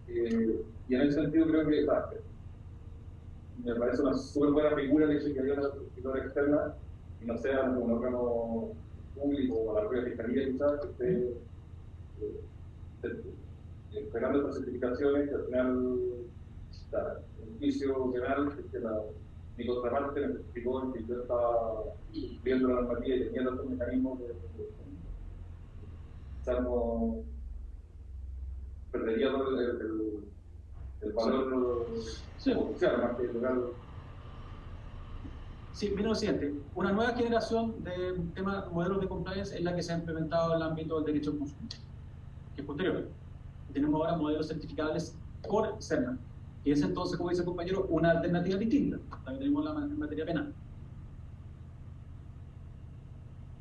Y en ese sentido creo que me parece una súper buena figura el hecho de que haya una certificadora externa y no sea un órgano público o la propia fiscalía quizás que esté esperando estas certificaciones que al final el juicio penal que mi contraparte me explicó que yo estaba viendo la normativa y tenía otros mecanismos de quizás no perdería todo el valor oficial más que legal. Sí, mira lo siguiente, una nueva generación de modelos de compliance es la que se ha implementado en el ámbito del derecho al consumo, que es posterior. Tenemos ahora modelos certificables por CERNAC, que es entonces, como dice el compañero, una alternativa distinta. También tenemos la materia penal.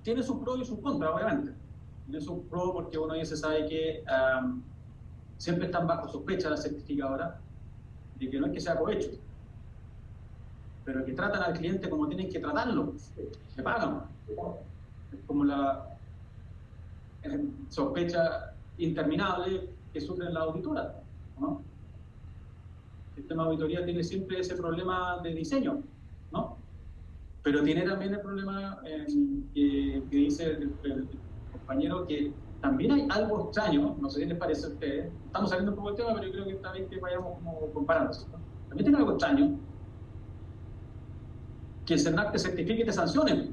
Tiene sus pros y sus contras, obviamente. Tiene sus pros porque uno ya se sabe que siempre están bajo sospecha la certificadora de que no es que sea cohecho, pero que tratan al cliente como tienen que tratarlo, le pagan. Es como la sospecha interminable que sufren las auditoras, ¿no? El sistema de auditoría tiene siempre ese problema de diseño, ¿no? Pero tiene también el problema que dice el compañero, que también hay algo extraño, no sé si les parece a ustedes, estamos saliendo un poco del tema, pero yo creo que está bien que vayamos como comparando, ¿no? También tiene algo extraño, que el CERNAC te certifique y te sancione,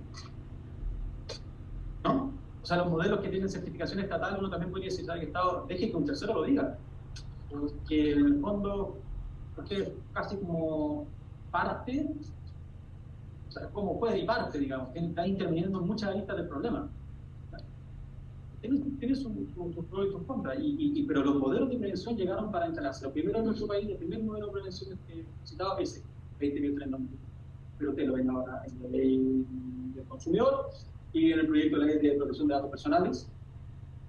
¿no? O sea, los modelos que tienen certificación estatal, uno también podría decir, ¿sabe? Que Estado deje que un tercero lo diga, porque en el fondo, porque es casi como parte, o sea, como juez y parte, digamos, está interviniendo en muchas aristas del problema. Tiene sus pros y sus contras, pero los modelos de prevención llegaron para instalarse. Lo primero en nuestro país, el primer modelo de prevención que citaba es 20.390, pero ustedes lo ven ahora en la ley del consumidor y en el proyecto de ley de protección de datos personales.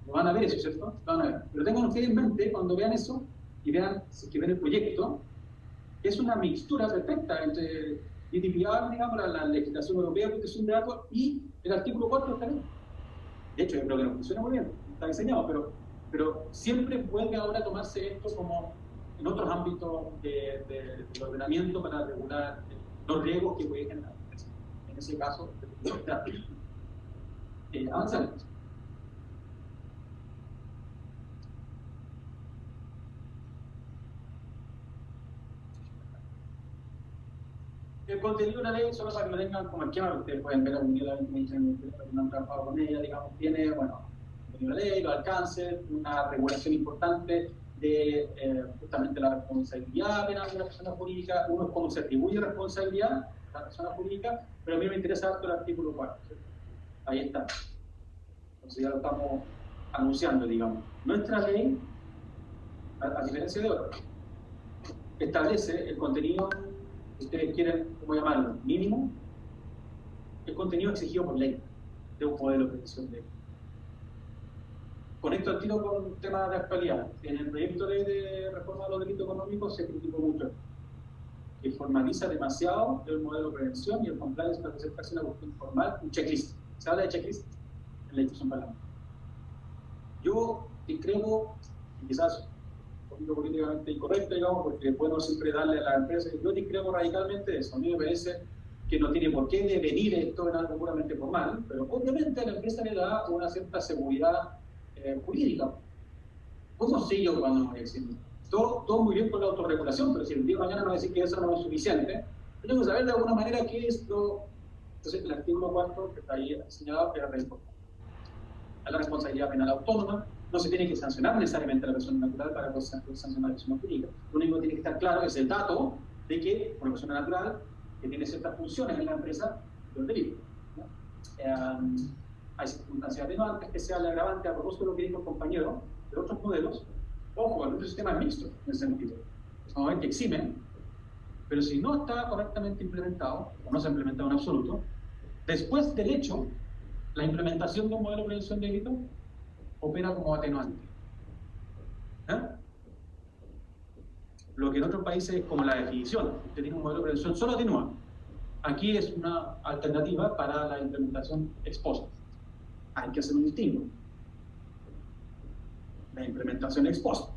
Lo van a ver eso, ¿cierto? Lo van a ver. Pero tengan ustedes en mente, cuando vean eso, y vean, si que ven el proyecto, que es una mixtura perfecta entre GDPR, digamos, la legislación europea de protección de datos y el artículo 4 de esta ley. De hecho, yo creo que no funciona muy bien, está diseñado, pero siempre vuelve ahora a tomarse esto como en otros ámbitos del ordenamiento para regular los riesgos que puede generar. En ese caso, avanzamos. El contenido de la ley, solo para que lo tengan como esquema, ustedes pueden ver algún día la ley que no han trabajado con ella, digamos, tiene, bueno, el contenido de la ley, los alcances, una regulación importante de justamente la responsabilidad penal de la persona jurídica, uno es cómo se atribuye responsabilidad a la persona jurídica, pero a mí me interesa harto el artículo 4, ¿cierto? Ahí está. Entonces ya lo estamos anunciando, digamos. Nuestra ley, a diferencia de otras, establece el contenido, si ustedes quieren, ¿cómo llamarlo? Mínimo, el contenido exigido por ley de un modelo de protección de ley. Conecto al tiro con un tema de actualidad. En el proyecto de ley de reforma de los delitos económicos se criticó mucho que formaliza demasiado el modelo de prevención y el compliance para hacer casi una cuestión formal, un checklist. ¿Se habla de checklist? En la discusión parlamentaria. Yo discrepo, y quizás un poquito políticamente incorrecto, digamos, porque puedo siempre darle a la empresa, yo discrepo radicalmente de eso. A mí me parece que no tiene por qué devenir esto en algo puramente formal, pero obviamente a la empresa le da una cierta seguridad jurídica. ¿Cómo sé yo cuando voy a decir? Todo muy bien con la autorregulación, pero si el día de mañana me va a decir que eso no es suficiente, tengo que saber de alguna manera qué es lo... Entonces, el artículo 4 que está ahí señalado es re importante. La responsabilidad penal autónoma, no se tiene que sancionar necesariamente a la persona natural para poder sancionar a la persona jurídica. Lo único que tiene que estar claro es el dato de que una persona natural que tiene ciertas funciones en la empresa es un delito, ¿no? Hay circunstancias atenuantes que sea el agravante a propósito de lo que dijo el compañero de otros modelos. Ojo, el otro sistema es mixto en ese sentido. Vamos a ver que eximen, pero si no está correctamente implementado, o no se ha implementado en absoluto, después del hecho, la implementación de un modelo de prevención de delito opera como atenuante. Lo que en otros países es como la definición. Usted tiene un modelo de prevención, solo atenúa. Aquí es una alternativa para la implementación ex post. Hay que hacer un distingo. La implementación ex post.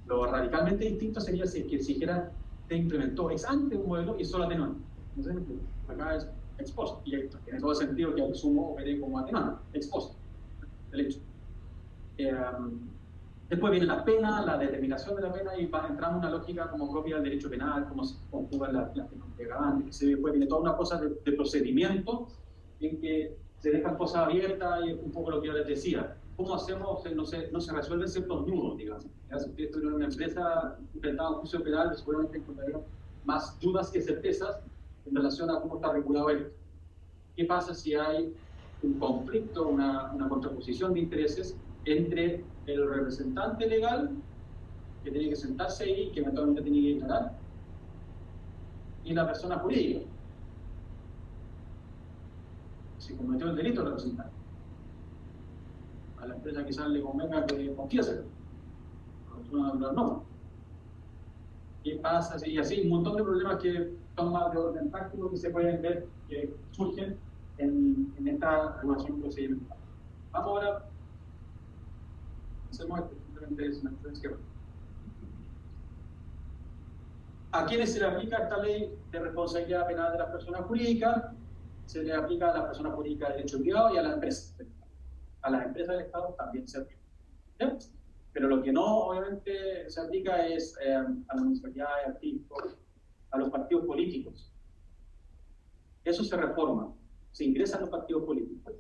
Lo radicalmente distinto sería si que exigiera se implementó ex ante un modelo y solo atenuante. Entonces, acá es ex post, y tiene todo el sentido que al sumo opere como atenuante, ex post, el hecho. Después viene la pena, la determinación de la pena, y entramos en una lógica como propia del derecho penal, cómo se conjugan las agravantes, después viene toda una cosa de procedimiento en que se dejan cosas abiertas, y es un poco lo que yo les decía. ¿Cómo hacemos? No se resuelven ciertos nudos, digamos. Si ustedes tuvieron una empresa enfrentada a un juicio penal, seguramente encontrarían más dudas que certezas en relación a cómo está regulado esto. ¿Qué pasa si hay un conflicto, una contraposición de intereses entre el representante legal, que tiene que sentarse ahí, que eventualmente tiene que declarar, y la persona jurídica? Si cometió el delito el representante, a la empresa quizás le convenga que confiese, a la persona natural no. ¿Qué pasa? Y así un montón de problemas que son más de orden práctico que se pueden ver que surgen en esta regulación procedimental. Vamos ahora, hacemos esto, simplemente es una diferencia. ¿A quiénes se le aplica esta ley de responsabilidad penal de las personas jurídicas? Se le aplica a las personas jurídicas de derecho privado y a las empresas. A las empresas del Estado también se aplica. ¿Sí? Pero lo que no, obviamente, se aplica es a las municipalidades, artísticos, a los partidos políticos. Eso se reforma, se ingresa a los partidos políticos.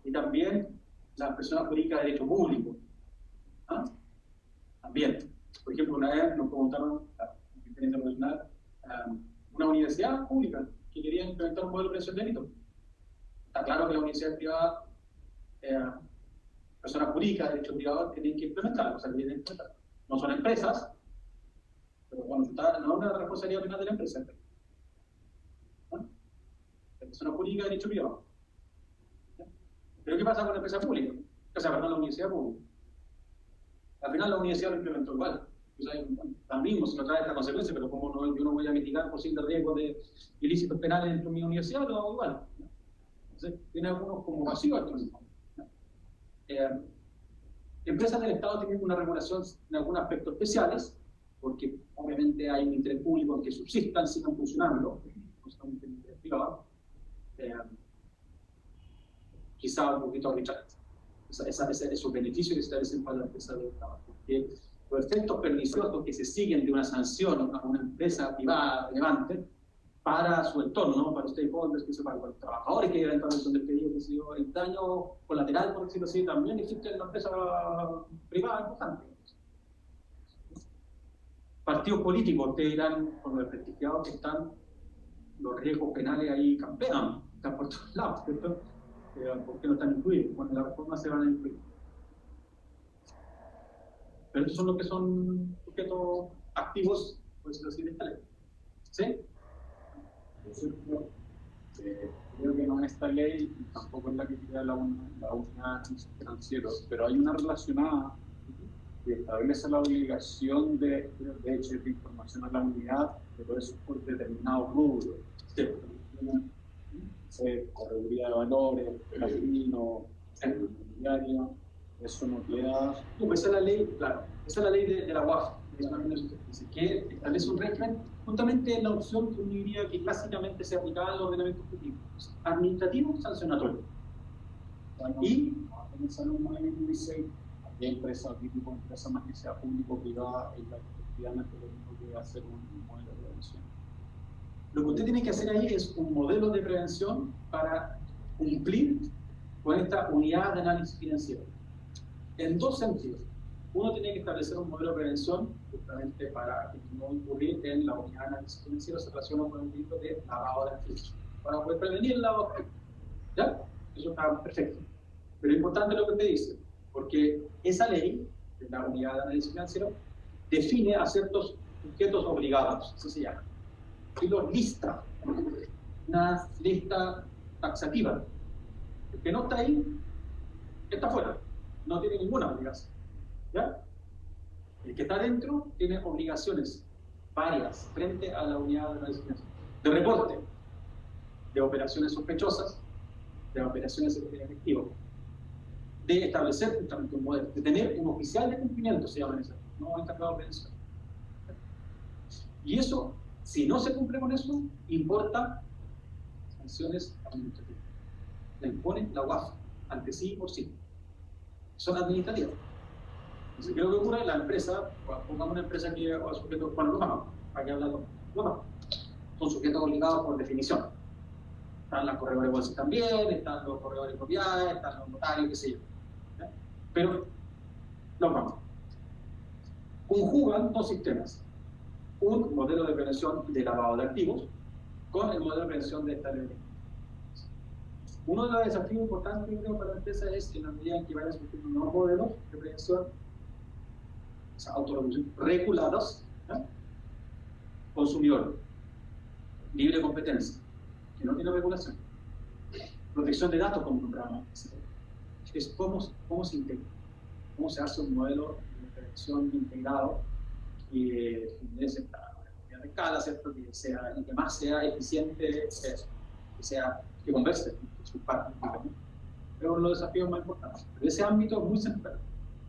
Y también las personas jurídicas de derecho público. ¿Ah? También. Por ejemplo, una vez nos preguntaron, la Secretaría Internacional, una universidad pública que quería implementar un modelo de prevención de delito. Está claro que la universidad privada, personas jurídicas, de hecho privadas, tienen que implementarlo, o sea, tienen que implementarlo. No son empresas, pero bueno, no es una responsabilidad penal de la empresa. ¿No? La persona jurídica de derecho privado. ¿Ya? Pero ¿qué pasa con la empresa pública? O sea, perdón, la universidad pública. Al final la universidad lo implementó igual. O sea, también se nos trae esta consecuencia, pero como no, yo no voy a mitigar posibles riesgos de ilícitos penales dentro de mi universidad, lo hago igual. ¿No? Entonces, tiene algunos como vacíos estos mismos. Empresas del Estado tienen una regulación en algunos aspectos especiales, porque obviamente hay un interés público en que subsistan, sigan funcionando, no solamente el interés privado. Quizá un poquito arbitrario. Esos beneficios que se establecen para la empresa del Estado. Porque los efectos perniciosos que se siguen de una sanción a una empresa privada relevante para su entorno, para los stakeholders, para los trabajadores que eventualmente son despedidos, que se dio el daño colateral, por decirlo así, también existe en la empresa privada importante. Partidos políticos, ustedes dirán, con los desprestigiados que están, los riesgos penales ahí campean, están por todos lados, ¿cierto? ¿Por qué no están incluidos? Bueno, la reforma se van a incluir. Pero estos son los que son sujetos activos, por decirlo así, de esta ley. ¿Sí? Creo que no es esta ley, tampoco es la que crea la unidad financieros, pero hay una relacionada que establece la obligación de hecho de información a la unidad, pero eso es por determinados rubros. Correduría de valores, casino, inmobiliario, eso no queda. Pues esa es la ley, claro, esa es la ley de la UAF, que establece un régimen, justamente la opción que uno diría que clásicamente se aplicaba al ordenamiento administrativo sancionatorio. Y en esa norma dice que hay empresas, tipo empresa más que sea público privada, y la efectivamente lo único que hacer un modelo de prevención. Lo que usted tiene que hacer ahí es un modelo de prevención para cumplir con esta unidad de análisis financiero. En dos sentidos. Uno tiene que establecer un modelo de prevención justamente para no incurrir en la unidad de análisis financiero se relaciona con el delito de lavado de activos. Para poder prevenir el lavado de activos. ¿Ya? Eso está perfecto. Pero es importante lo que usted dice, porque esa ley de la unidad de análisis financiero define a ciertos sujetos obligados, eso se llama. Y los lista, una lista taxativa. El que no está ahí, está fuera, no tiene ninguna obligación. ¿Ya? El que está dentro tiene obligaciones varias frente a la unidad de análisis financiero. De reporte, de operaciones sospechosas, de operaciones en efectivo, de establecer justamente un modelo, de tener un oficial de cumplimiento, se llama eso, no encargado de prevención. Y eso, si no se cumple con eso, importa sanciones administrativas. La impone la UAF, ante sí y por sí. Son administrativas. Entonces, ¿qué es lo que ocurre? La empresa, pongamos una empresa que o sujetos, bueno, los bancos, para que hablar los bancos, son sujetos obligados por definición. Están las corredores de bolsas también, están los corredores de propiedades, están los notarios, qué sé yo. ¿Ya? Pero los bancos conjugan dos sistemas. Un modelo de prevención de lavado de activos con el modelo de prevención de esta ley. Uno de los desafíos importantes que creo para la empresa es en la medida en que vayan surgiendo nuevos modelos de prevención, o sea, autorregulados, ¿eh? Consumidor, libre competencia, que no tiene regulación, protección de datos como nombramos, es cómo se integra, cómo se hace un modelo de prevención integrado que es de escala, ¿cierto? Que sea, y que más sea eficiente, que converse sus partes. Es uno de los desafíos más importantes. Pero ese ámbito es muy central,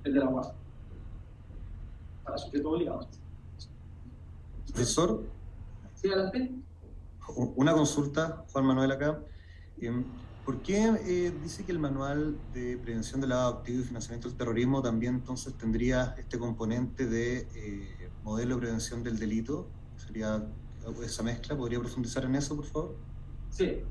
el de la UAF, para sujetos obligados. Profesor, Sí, adelante. una consulta, Juan Manuel acá. ¿Por qué dice que el manual de prevención de lavado de activos y financiamiento del terrorismo también entonces tendría este componente de modelo de prevención del delito? ¿Sería esa mezcla? ¿Podría profundizar en eso, por favor? Sí.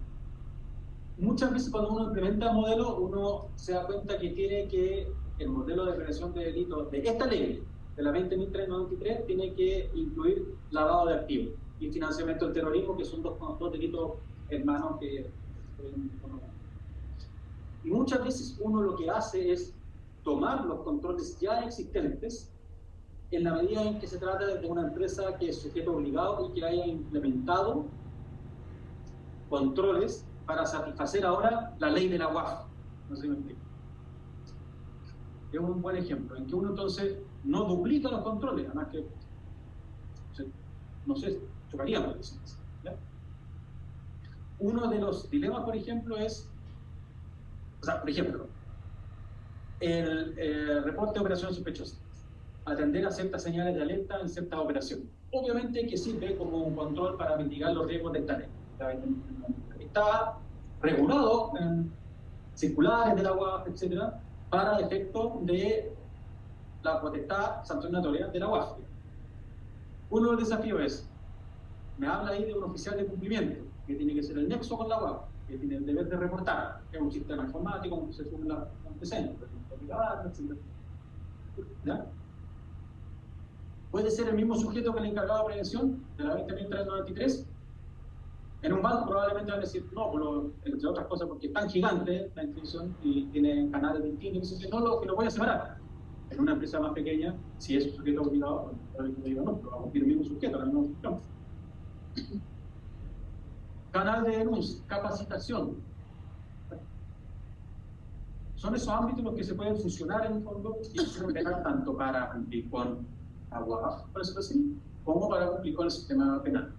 Muchas veces cuando uno implementa el modelo, uno se da cuenta que tiene que, el modelo de prevención de delitos de esta ley, de la 20.393, tiene que incluir lavado de activos. y financiamiento del terrorismo, que son dos delitos hermanos que... Y muchas veces uno lo que hace es tomar los controles ya existentes en la medida en que se trata de una empresa que es sujeto obligado y que haya implementado controles para satisfacer ahora la ley de la UAF. No sé si me explico. Es un buen ejemplo, en que uno entonces no duplica los controles, además que, no sé, chocaríamos. ¿Ya? Uno de los dilemas, por ejemplo, es, o sea, por ejemplo, el reporte de operaciones sospechosas, atender a ciertas señales de alerta en ciertas operaciones. Obviamente que sirve como un control para mitigar los riesgos de esta ley. Está regulado en circulares de la UAF, etcétera, para efecto de la potestad sancionatoria de la UAF. Uno de los desafíos es, me habla ahí de un oficial de cumplimiento, que tiene que ser el nexo con la UAF, que tiene el deber de reportar, que es un sistema informático donde se suben los antecedentes, etcétera. ¿Ya? Puede ser el mismo sujeto que el encargado de prevención de la 20.393. En un banco probablemente van a decir, no, entre otras cosas porque es tan gigante la institución y tiene canales distintos, que no lo voy a separar. En una empresa más pequeña, si es un sujeto obligado, probablemente digo no, pero vamos a ir el mismo sujeto, la misma función. Canal de denuncia, capacitación. Son esos ámbitos en los que se pueden fusionar en el fondo y se pegar tanto para cumplir con la UAF, por eso así, como para cumplir con el sistema penal.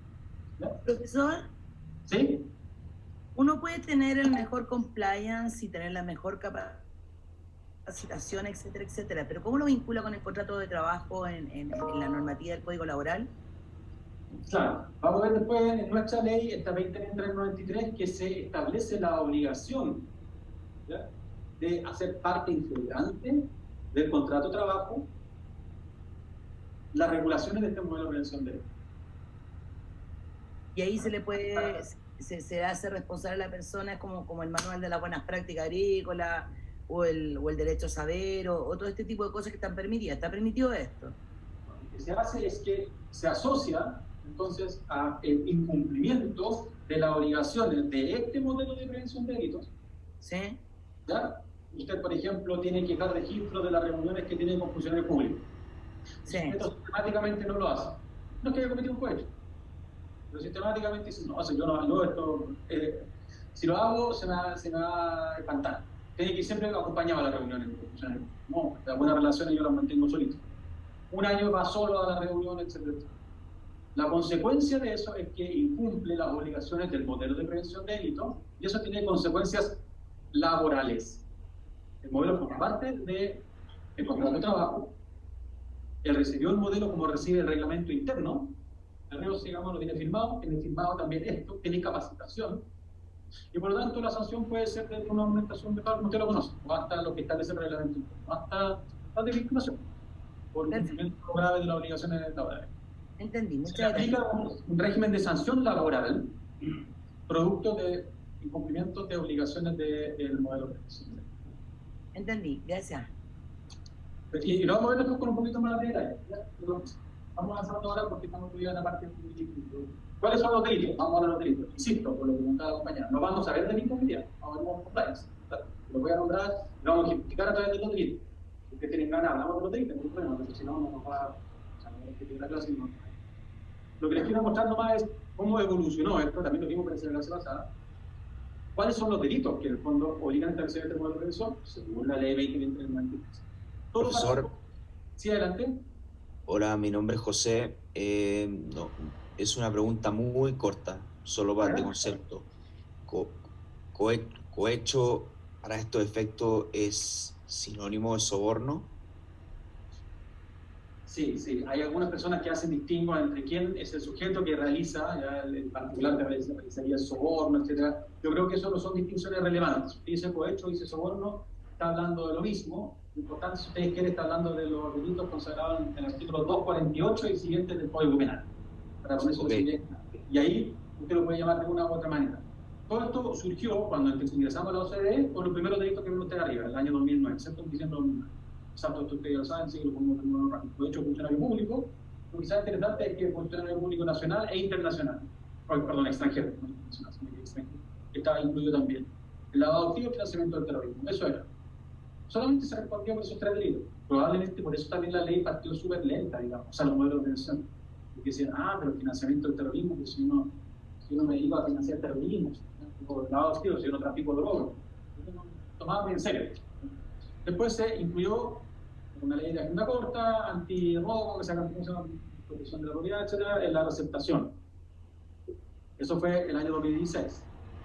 ¿Ya? Profesor, ¿sí? Uno puede tener el mejor compliance y tener la mejor capacitación, etcétera, etcétera, pero ¿cómo lo vincula con el contrato de trabajo en la normativa del Código Laboral? Claro, vamos a ver después en nuestra ley, esta 20.393, que se establece la obligación, ¿ya?, de hacer parte integrante del contrato de trabajo las regulaciones de este modelo de prevención de delito. Y ahí se le puede, se hace responsable a la persona como el manual de las buenas prácticas agrícolas o el derecho a saber o todo este tipo de cosas que están permitidas. ¿Está permitido esto? Lo que se hace es que se asocia entonces a el incumplimiento de las obligaciones de este modelo de prevención de delitos. ¿Sí? ¿Ya? Usted, por ejemplo, tiene que dar registro de las reuniones que tiene con funcionarios públicos. Sí. Esto sistemáticamente no lo hace. No es que haya cometido un cohecho, pero sistemáticamente dice, no, yo esto, si lo hago se me va a espantar. Tiene que ir siempre acompañado a las reuniones con funcionarios. No, las buenas relaciones yo las mantengo solito. Un año va solo a la reunión, etc. La consecuencia de eso es que incumple las obligaciones del modelo de prevención de delitos y eso tiene consecuencias laborales. El modelo forma parte del contrato de trabajo. Él recibió el modelo como recibe el reglamento interno. El REO, digamos, lo tiene firmado también esto, tiene capacitación. Y por lo tanto la sanción puede ser de una aumentación de pago, usted lo conoce, o hasta lo que establece el reglamento interno, hasta la desvinculación, por cumplimiento grave de las obligaciones laborales. Entendí, muchas Se aplica un régimen de sanción laboral producto de incumplimiento de obligaciones del modelo de prevención. Entendí, gracias. Y lo vamos a ver después con un poquito más de detalle. Vamos avanzando ahora porque estamos en la parte de... ¿Cuáles son los delitos? Vamos a ver los delitos. Insisto, por lo que comentaba la compañera. No vamos a ver delitos hoy día, vamos a ver compliance. Lo voy a nombrar y lo vamos a ejemplificar a través de los delitos. Si ustedes tienen ganas, hablamos de los delitos, no hay problema, porque si no, no nos va... O sea, no hay que la clase. No. Lo que les quiero mostrar nomás es cómo evolucionó esto, también lo vimos en la clase pasada. ¿Cuáles son los delitos que en el fondo obligan a establecer este modelo de prevención? Según la ley 20.393. Profesor. Sí, adelante. Hola, mi nombre es José. No, es una pregunta muy corta, solo para este concepto. ¿Cohecho para estos efectos es sinónimo de soborno? Sí, sí. Hay algunas personas que hacen distingo entre quién es el sujeto que realiza, ya en particular que realizaría el soborno, etc. Yo creo que eso no son distinciones relevantes. Dice cohecho, dice soborno, está hablando de lo mismo. Lo importante, si ustedes quieren, está hablando de los delitos consagrados en el artículo 248 y siguientes del Código Penal. Para con eso y ahí usted lo puede llamar de una u otra manera. Todo esto surgió cuando ingresamos a la OCDE con los primeros delitos que vimos usted arriba, el año 2009, excepto en diciembre de 2009. Exacto, esto ustedes lo saben, sí, lo pongo rápido. De hecho, funcionario público, lo que sea interesante es que el funcionario público nacional e internacional, perdón, extranjero, no nacional, sino que extranjero, estaba incluido también. El lavado activo y financiamiento del terrorismo, eso era. Solamente se respondió por esos 3 delitos. Probablemente por eso también la ley partió súper lenta, digamos, o sea, los modelos de organización. Porque decían, pero el financiamiento del terrorismo, pues si uno me dedico a financiar terrorismo, o el lavado activo, si yo no trafico drogas, tomaba muy en serio. Después se incluyó una ley de agenda corta, anti-robo, que se llama protección de la propiedad, etcétera, en la receptación. Eso fue el año 2016.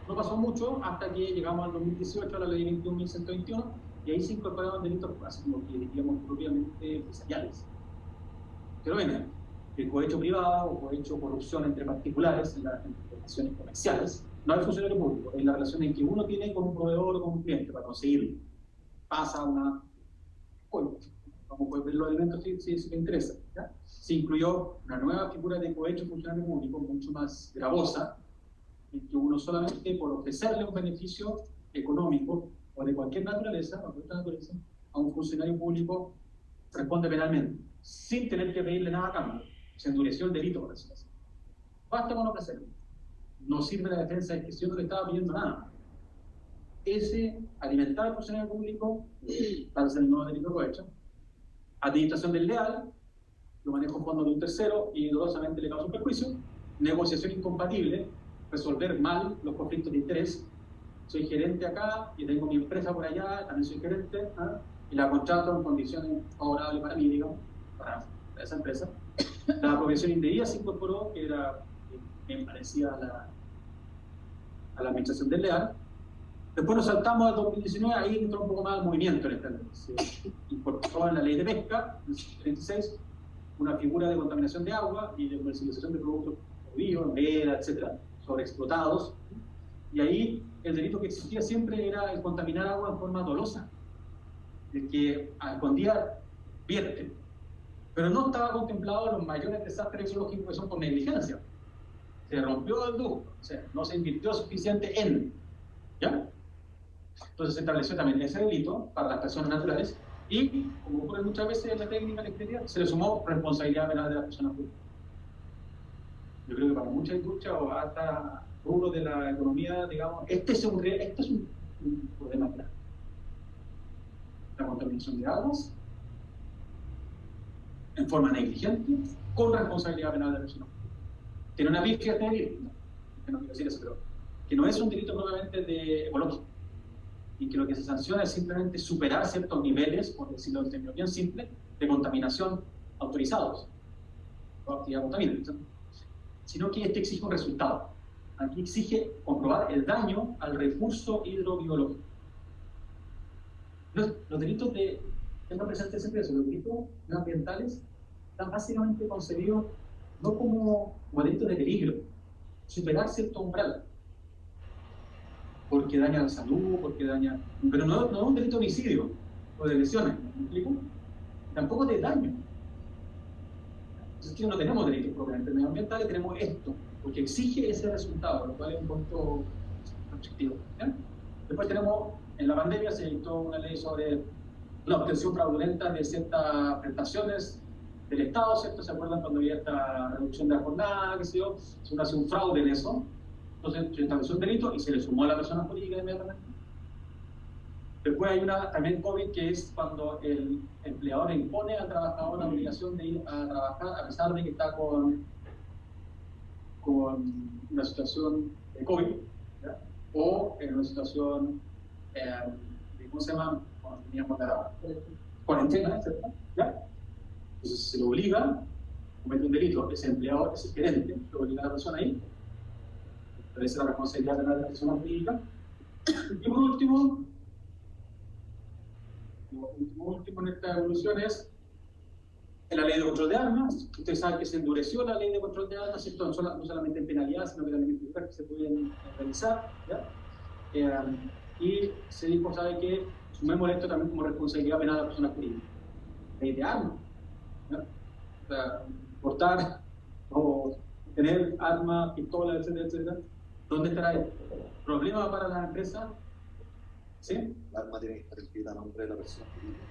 No pasó mucho hasta que llegamos al 2018 a la ley 21.121 y ahí se incorporaron delitos, así como que diríamos propiamente empresariales. Pero venga, el cohecho privado o cohecho corrupción entre particulares en las relaciones comerciales, no es funcionario público, es la relación en que uno tiene con un proveedor o con un cliente para conseguirlo. Pasa una... Bueno, vamos a poder ver los elementos si me interesa. ¿Ya? Se incluyó una nueva figura de cohecho funcionario público mucho más gravosa, en que uno solamente por ofrecerle un beneficio económico o de cualquier naturaleza, a un funcionario público responde penalmente, sin tener que pedirle nada a cambio. Se endureció el delito, por decirlo así. Basta con ofrecerlo. No sirve la defensa de que si uno le estaba pidiendo nada. Ese alimentar al funcionario público para hacer el nuevo delito de cohecho. Administración desleal, lo manejo fondos de un tercero y dolorosamente le causa un perjuicio. Negociación incompatible, resolver mal los conflictos de interés. Soy gerente acá y tengo mi empresa por allá, también soy gerente, y la contrato en condiciones favorables para mí, digamos, para esa empresa. La apropiación indebida se incorporó, que era bien parecida a la administración desleal. Después nos saltamos al 2019, ahí entró un poco más el movimiento en esta ley. Se incorporó en la ley de pesca, en el 36, una figura de contaminación de agua y de comercialización de productos vivos, veda, etcétera, sobreexplotados. Y ahí el delito que existía siempre era el contaminar agua en forma dolosa, el que a escondida vierte. Pero no estaba contemplado los mayores desastres ecológicos que son por negligencia. Se rompió el ducto, o sea, no se invirtió suficiente en. ¿Ya? Entonces se estableció también ese delito para las personas naturales y, como ocurre muchas veces en la técnica electricidad, se le sumó responsabilidad penal de las personas públicas. Yo creo que para muchas industrias o hasta rubros de la economía, digamos, este es un problema grave. La contaminación de aguas en forma negligente con responsabilidad penal de las personas públicas. Tiene una pifia de delito, no quiero decir eso, pero que no es un delito propiamente de ecológico y que lo que se sanciona es simplemente superar ciertos niveles, por decirlo en términos bien simples, de contaminación autorizados, o actividad contaminante, sino que este exige un resultado. Aquí exige comprobar el daño al recurso hidrobiológico. Los delitos de, tengo presente siempre eso, los delitos no ambientales están básicamente concebidos no como delitos de peligro, superar cierto umbral, porque daña la salud, porque daña... Pero no es un delito de homicidio o de lesiones, ¿me explico? Tampoco de daño. Entonces no tenemos delitos propiamente medioambientales, tenemos esto, porque exige ese resultado, lo cual es un punto objetivo. Después tenemos, en la pandemia se dictó una ley sobre la obtención fraudulenta de ciertas prestaciones del Estado, ¿cierto? ¿Se acuerdan cuando había esta reducción de la jornada, qué sé yo? Si uno hace un fraude en eso, entonces se estableció un delito y se le sumó a la persona jurídica inmediatamente. Después hay una también COVID, que es cuando el empleador le impone al trabajador la obligación de ir a trabajar a pesar de que está con una situación de COVID, ¿ya? O en una situación de, ¿cómo se llama? Cuando teníamos la cuarentena, etc. ¿Ya? Entonces se lo obliga, comete un delito, ese empleador, ese gerente, lo obliga a la persona ahí, establece la responsabilidad penal de la persona jurídica. Y por último en esta evolución es en la ley de control de armas. Ustedes saben que se endureció la ley de control de armas, ¿cierto? No solamente en penalidad, sino que también en penalidad que se pueden realizar, ¿ya? Y se dijo, ¿sabe qué? Sumemos esto también como responsabilidad penal de la persona jurídica. Ley de armas, ¿ya? O sea, portar o tener armas, pistolas, etcétera, etcétera. ¿Dónde estará el problema para las empresas? ¿Sí? El arma tiene que estar escrita a nombre de la persona jurídica.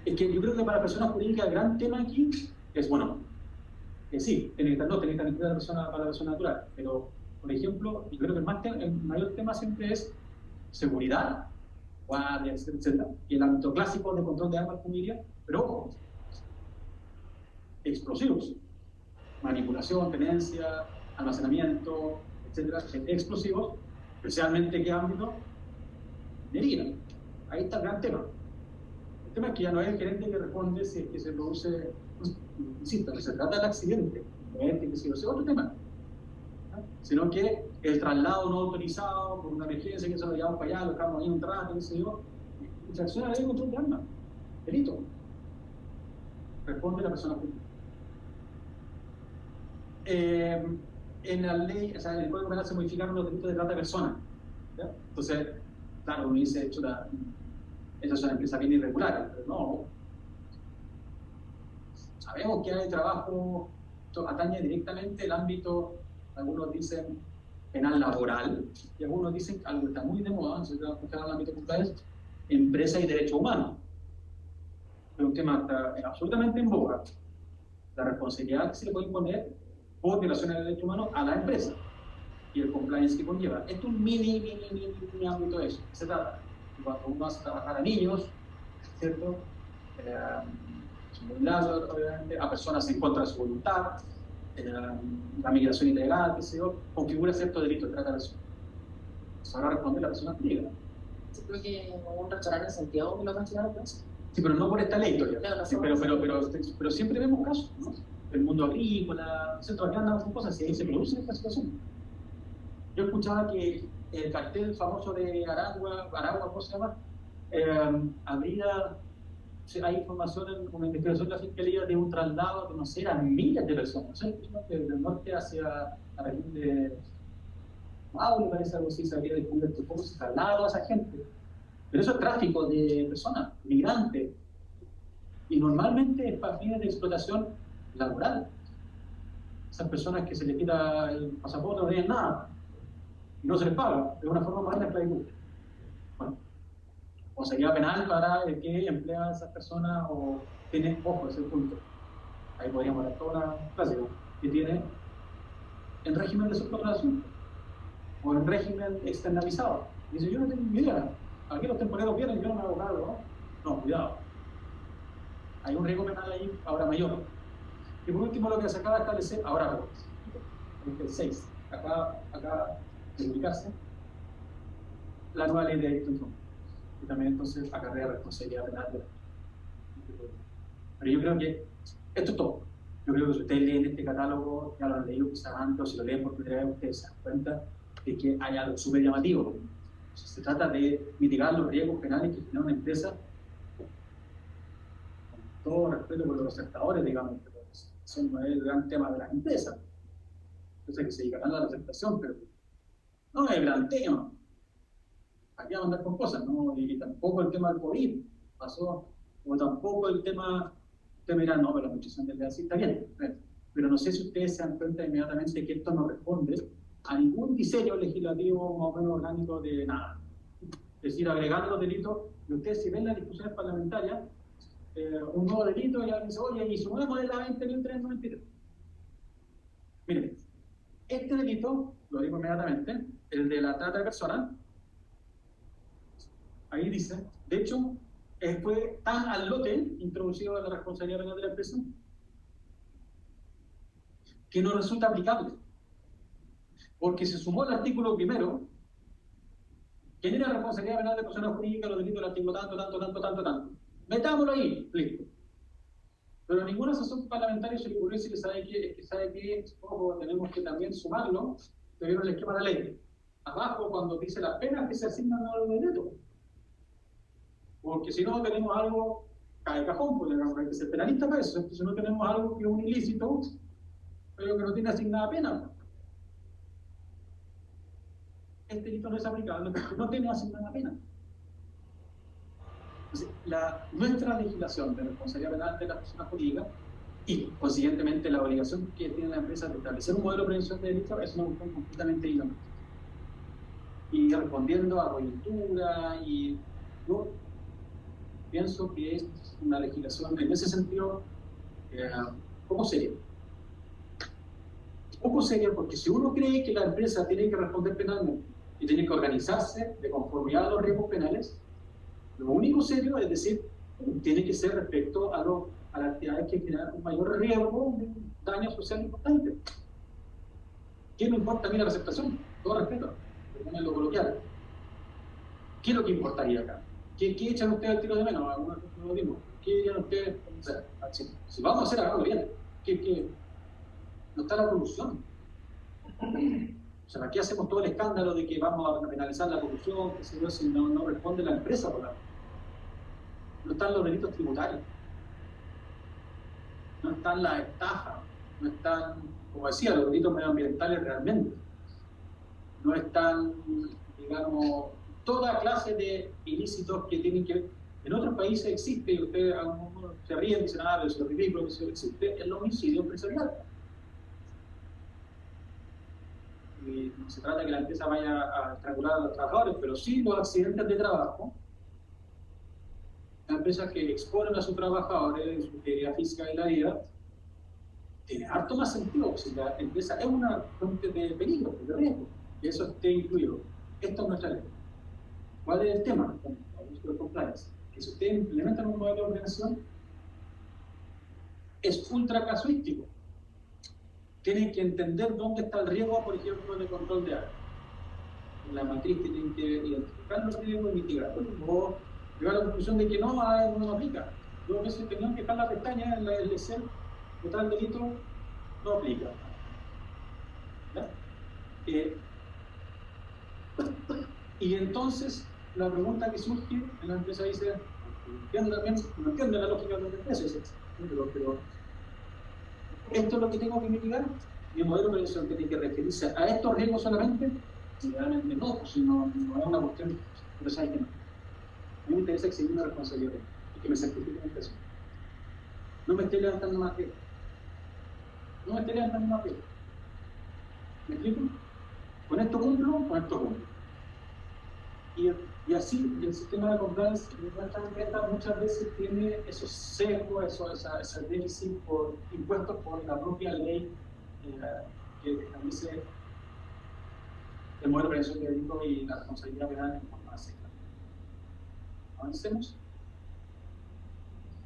Es que yo creo que para personas jurídicas el gran tema aquí es, bueno, Sí, tiene que estar incluida la persona para la persona natural, pero, por ejemplo, yo creo que el mayor tema siempre es seguridad, guardias, etc. Y el ámbito clásico de control de armas, como diría, pero ojo, explosivos, manipulación, tenencia, almacenamiento, etcétera, explosivos, especialmente en qué ámbito, minería. Ahí está el gran tema. El tema es que ya no es el gerente que responde si es que se produce, pues, insisto, que se trata del accidente, no es que sea otro tema, ¿no? Sino que el traslado no autorizado por una emergencia, que se lo llevamos para allá, lo dejamos ahí un rato, qué sé yo, infracción a la ley de control de armas, delito. Responde la persona pública. En la ley, o sea, en el Código Penal se modificaron los delitos de trata de personas. ¿Ya? Entonces, claro, uno dice, esas son empresas bien irregulares, pero no. Sabemos que hay trabajo, esto atañe directamente el ámbito, algunos dicen penal laboral, y algunos dicen algo que está muy de moda, no sé si te vas a escuchar en el ámbito cultural, empresa y derechos humanos. Es un tema que está absolutamente en boga. La responsabilidad que se le puede imponer por violaciones de derechos humanos a la empresa y el compliance que conlleva. Esto es un mini ámbito de eso. Se trata de cuando uno hace trabajar a niños, ¿cierto? Obviamente, a personas en contra de su voluntad, la migración ilegal, qué sé yo, configura cierto delito de trata de personas. Eso ahora responde la persona pública. Yo creo que un restaurante en Santiago me lo cancelaron por eso. Sí, pero no por esta ley, todavía. Claro, no Sí, pero siempre vemos casos, ¿no? El mundo agrícola, ¿cierto? Aquí andamos con cosas y ahí se producen estas situaciones. Yo escuchaba que el cartel famoso de Aragua, ¿cómo se llama? Hay información en una investigación de la Fiscalía de un traslado de, no sé, eran miles de personas, no sé, del norte hacia la región de Maule, parece algo así, se había descubierto cómo se trasladó a esa gente. Pero eso es tráfico de personas, migrantes, y normalmente es para fines de explotación laboral. Esas personas que se les quita el pasaporte no tienen nada y no se les paga, de una forma más de esclavitud. Bueno, o sería penal para el que emplea a esas personas o tiene, ojo, ese punto. Ahí podríamos dar toda la clase que tiene en régimen de subcontratación o en régimen externalizado. Dice, yo no tengo ni idea, aquí los temporeros vienen, yo no me hago cargo, ¿no? No, cuidado. Hay un riesgo penal ahí ahora mayor. Y por último, lo que se acaba de establecer, ahora el 6, acá de publicarse, la nueva ley de delito informal, que también entonces acarrea responsabilidad penal de la. Pero yo creo que esto es todo. Yo creo que si ustedes leen este catálogo, ya lo han leído quizás antes, o si lo leen por primera vez, ustedes se dan cuenta de que hay algo súper llamativo. O sea, se trata de mitigar los riesgos penales que genera una empresa, con todo respeto por los sectores, digamos, pero eso no es el gran tema de las empresas. Entonces que se dedicarán a la aceptación, pero no es el gran tema. Aquí vamos a andar con cosas, ¿no? Y tampoco el tema del COVID pasó, o tampoco el tema, usted me dirá, no, pero la muchacha del sí está bien, pero no sé si ustedes se dan cuenta inmediatamente que esto no responde a ningún diseño legislativo más o menos orgánico de nada. Es decir, agregando los delitos, y ustedes si ven las discusiones parlamentarias, un nuevo delito y alguien dice, oye, y sumamos de la 20.393. Miren, este delito, lo digo inmediatamente, el de la trata de personas, ahí dice, de hecho, fue tan al lote introducido en la responsabilidad penal de la empresa que no resulta aplicable. Porque se sumó el artículo primero, que genera responsabilidad penal de personas jurídicas, los delitos del artículo tanto. Metámoslo ahí, listo. Pero a ninguna asesor parlamentario se le ocurrió decir que sabe que, ojo, tenemos que también sumarlo, pero en el esquema de la ley. Abajo, cuando dice las penas que se asignan a los delitos. Porque si no tenemos algo, cae cajón, pues hay que ser penalista para eso. Si no tenemos algo que es un ilícito, pero que no tiene asignada pena. Este delito no es aplicable porque no tiene asignada pena. Entonces, nuestra legislación de responsabilidad penal de las personas jurídicas y, consiguientemente, la obligación que tiene la empresa de establecer un modelo de prevención de delitos es una cuestión completamente ilógica. Y respondiendo a coyuntura, y yo pienso que es una legislación en ese sentido, ¿cómo sería? poco seria, porque si uno cree que la empresa tiene que responder penalmente y tiene que organizarse de conformidad a los riesgos penales, lo único serio es decir, tiene que ser respecto a las actividades que generan un mayor riesgo de un daño social importante. ¿Qué me importa a mí la aceptación? Todo respeto, en lo coloquial. ¿Qué es lo que importaría acá? ¿Qué echan ustedes al tiro de menos? Algunos no lo dimos. ¿Qué dirían ustedes? O sea, si vamos a hacer algo bien, no está la corrupción. O sea, aquí hacemos todo el escándalo de que vamos a penalizar la corrupción, que si no responde la empresa por la... No están los delitos tributarios, no están las estafas, no están, como decía, los delitos medioambientales realmente, no están, digamos, toda clase de ilícitos que tienen que... En otros países existe, y ustedes se ríen y dicen, pero eso es ridículo, eso existe, el homicidio empresarial. Y no se trata de que la empresa vaya a estrangular a los trabajadores, pero sí los accidentes de trabajo. Las empresas que exponen a sus trabajadores en su integridad física de la vida, tiene harto más sentido. Si la empresa es una fuente de peligro, de riesgo, que eso esté incluido. Esto es nuestra ley. ¿Cuál es el tema? Los compliance. Que si ustedes implementan un modelo de organización, es ultra casuístico. Tienen que entender dónde está el riesgo, por ejemplo, de control de área. En la matriz tienen que identificar los riesgos y mitigarlos. O llegar a la conclusión de que no aplica. Yo a veces tenían que dejar la pestaña en el Excel de tal delito, no aplica. Y entonces la pregunta que surge en la empresa dice, no entiende la lógica de la empresa, pero esto es lo que tengo que mitigar. Mi modelo de organización tiene que referirse a estos riesgos solamente. Realmente no, pues si no es una cuestión, pero sabes que no. A mí me interesa exigir una responsabilidad y que me certifique la empresa. No me esté levantando más riesgo. No me esté levantando más riesgo. ¿Me explico? Con esto cumplo, con esto cumplo. Y así el sistema de compliance de nuestra empresa muchas veces tiene esos sesgos, ese déficit impuestos por la propia ley que establece el modelo de prevención de delitos y la responsabilidad penal en forma seca. Avancemos.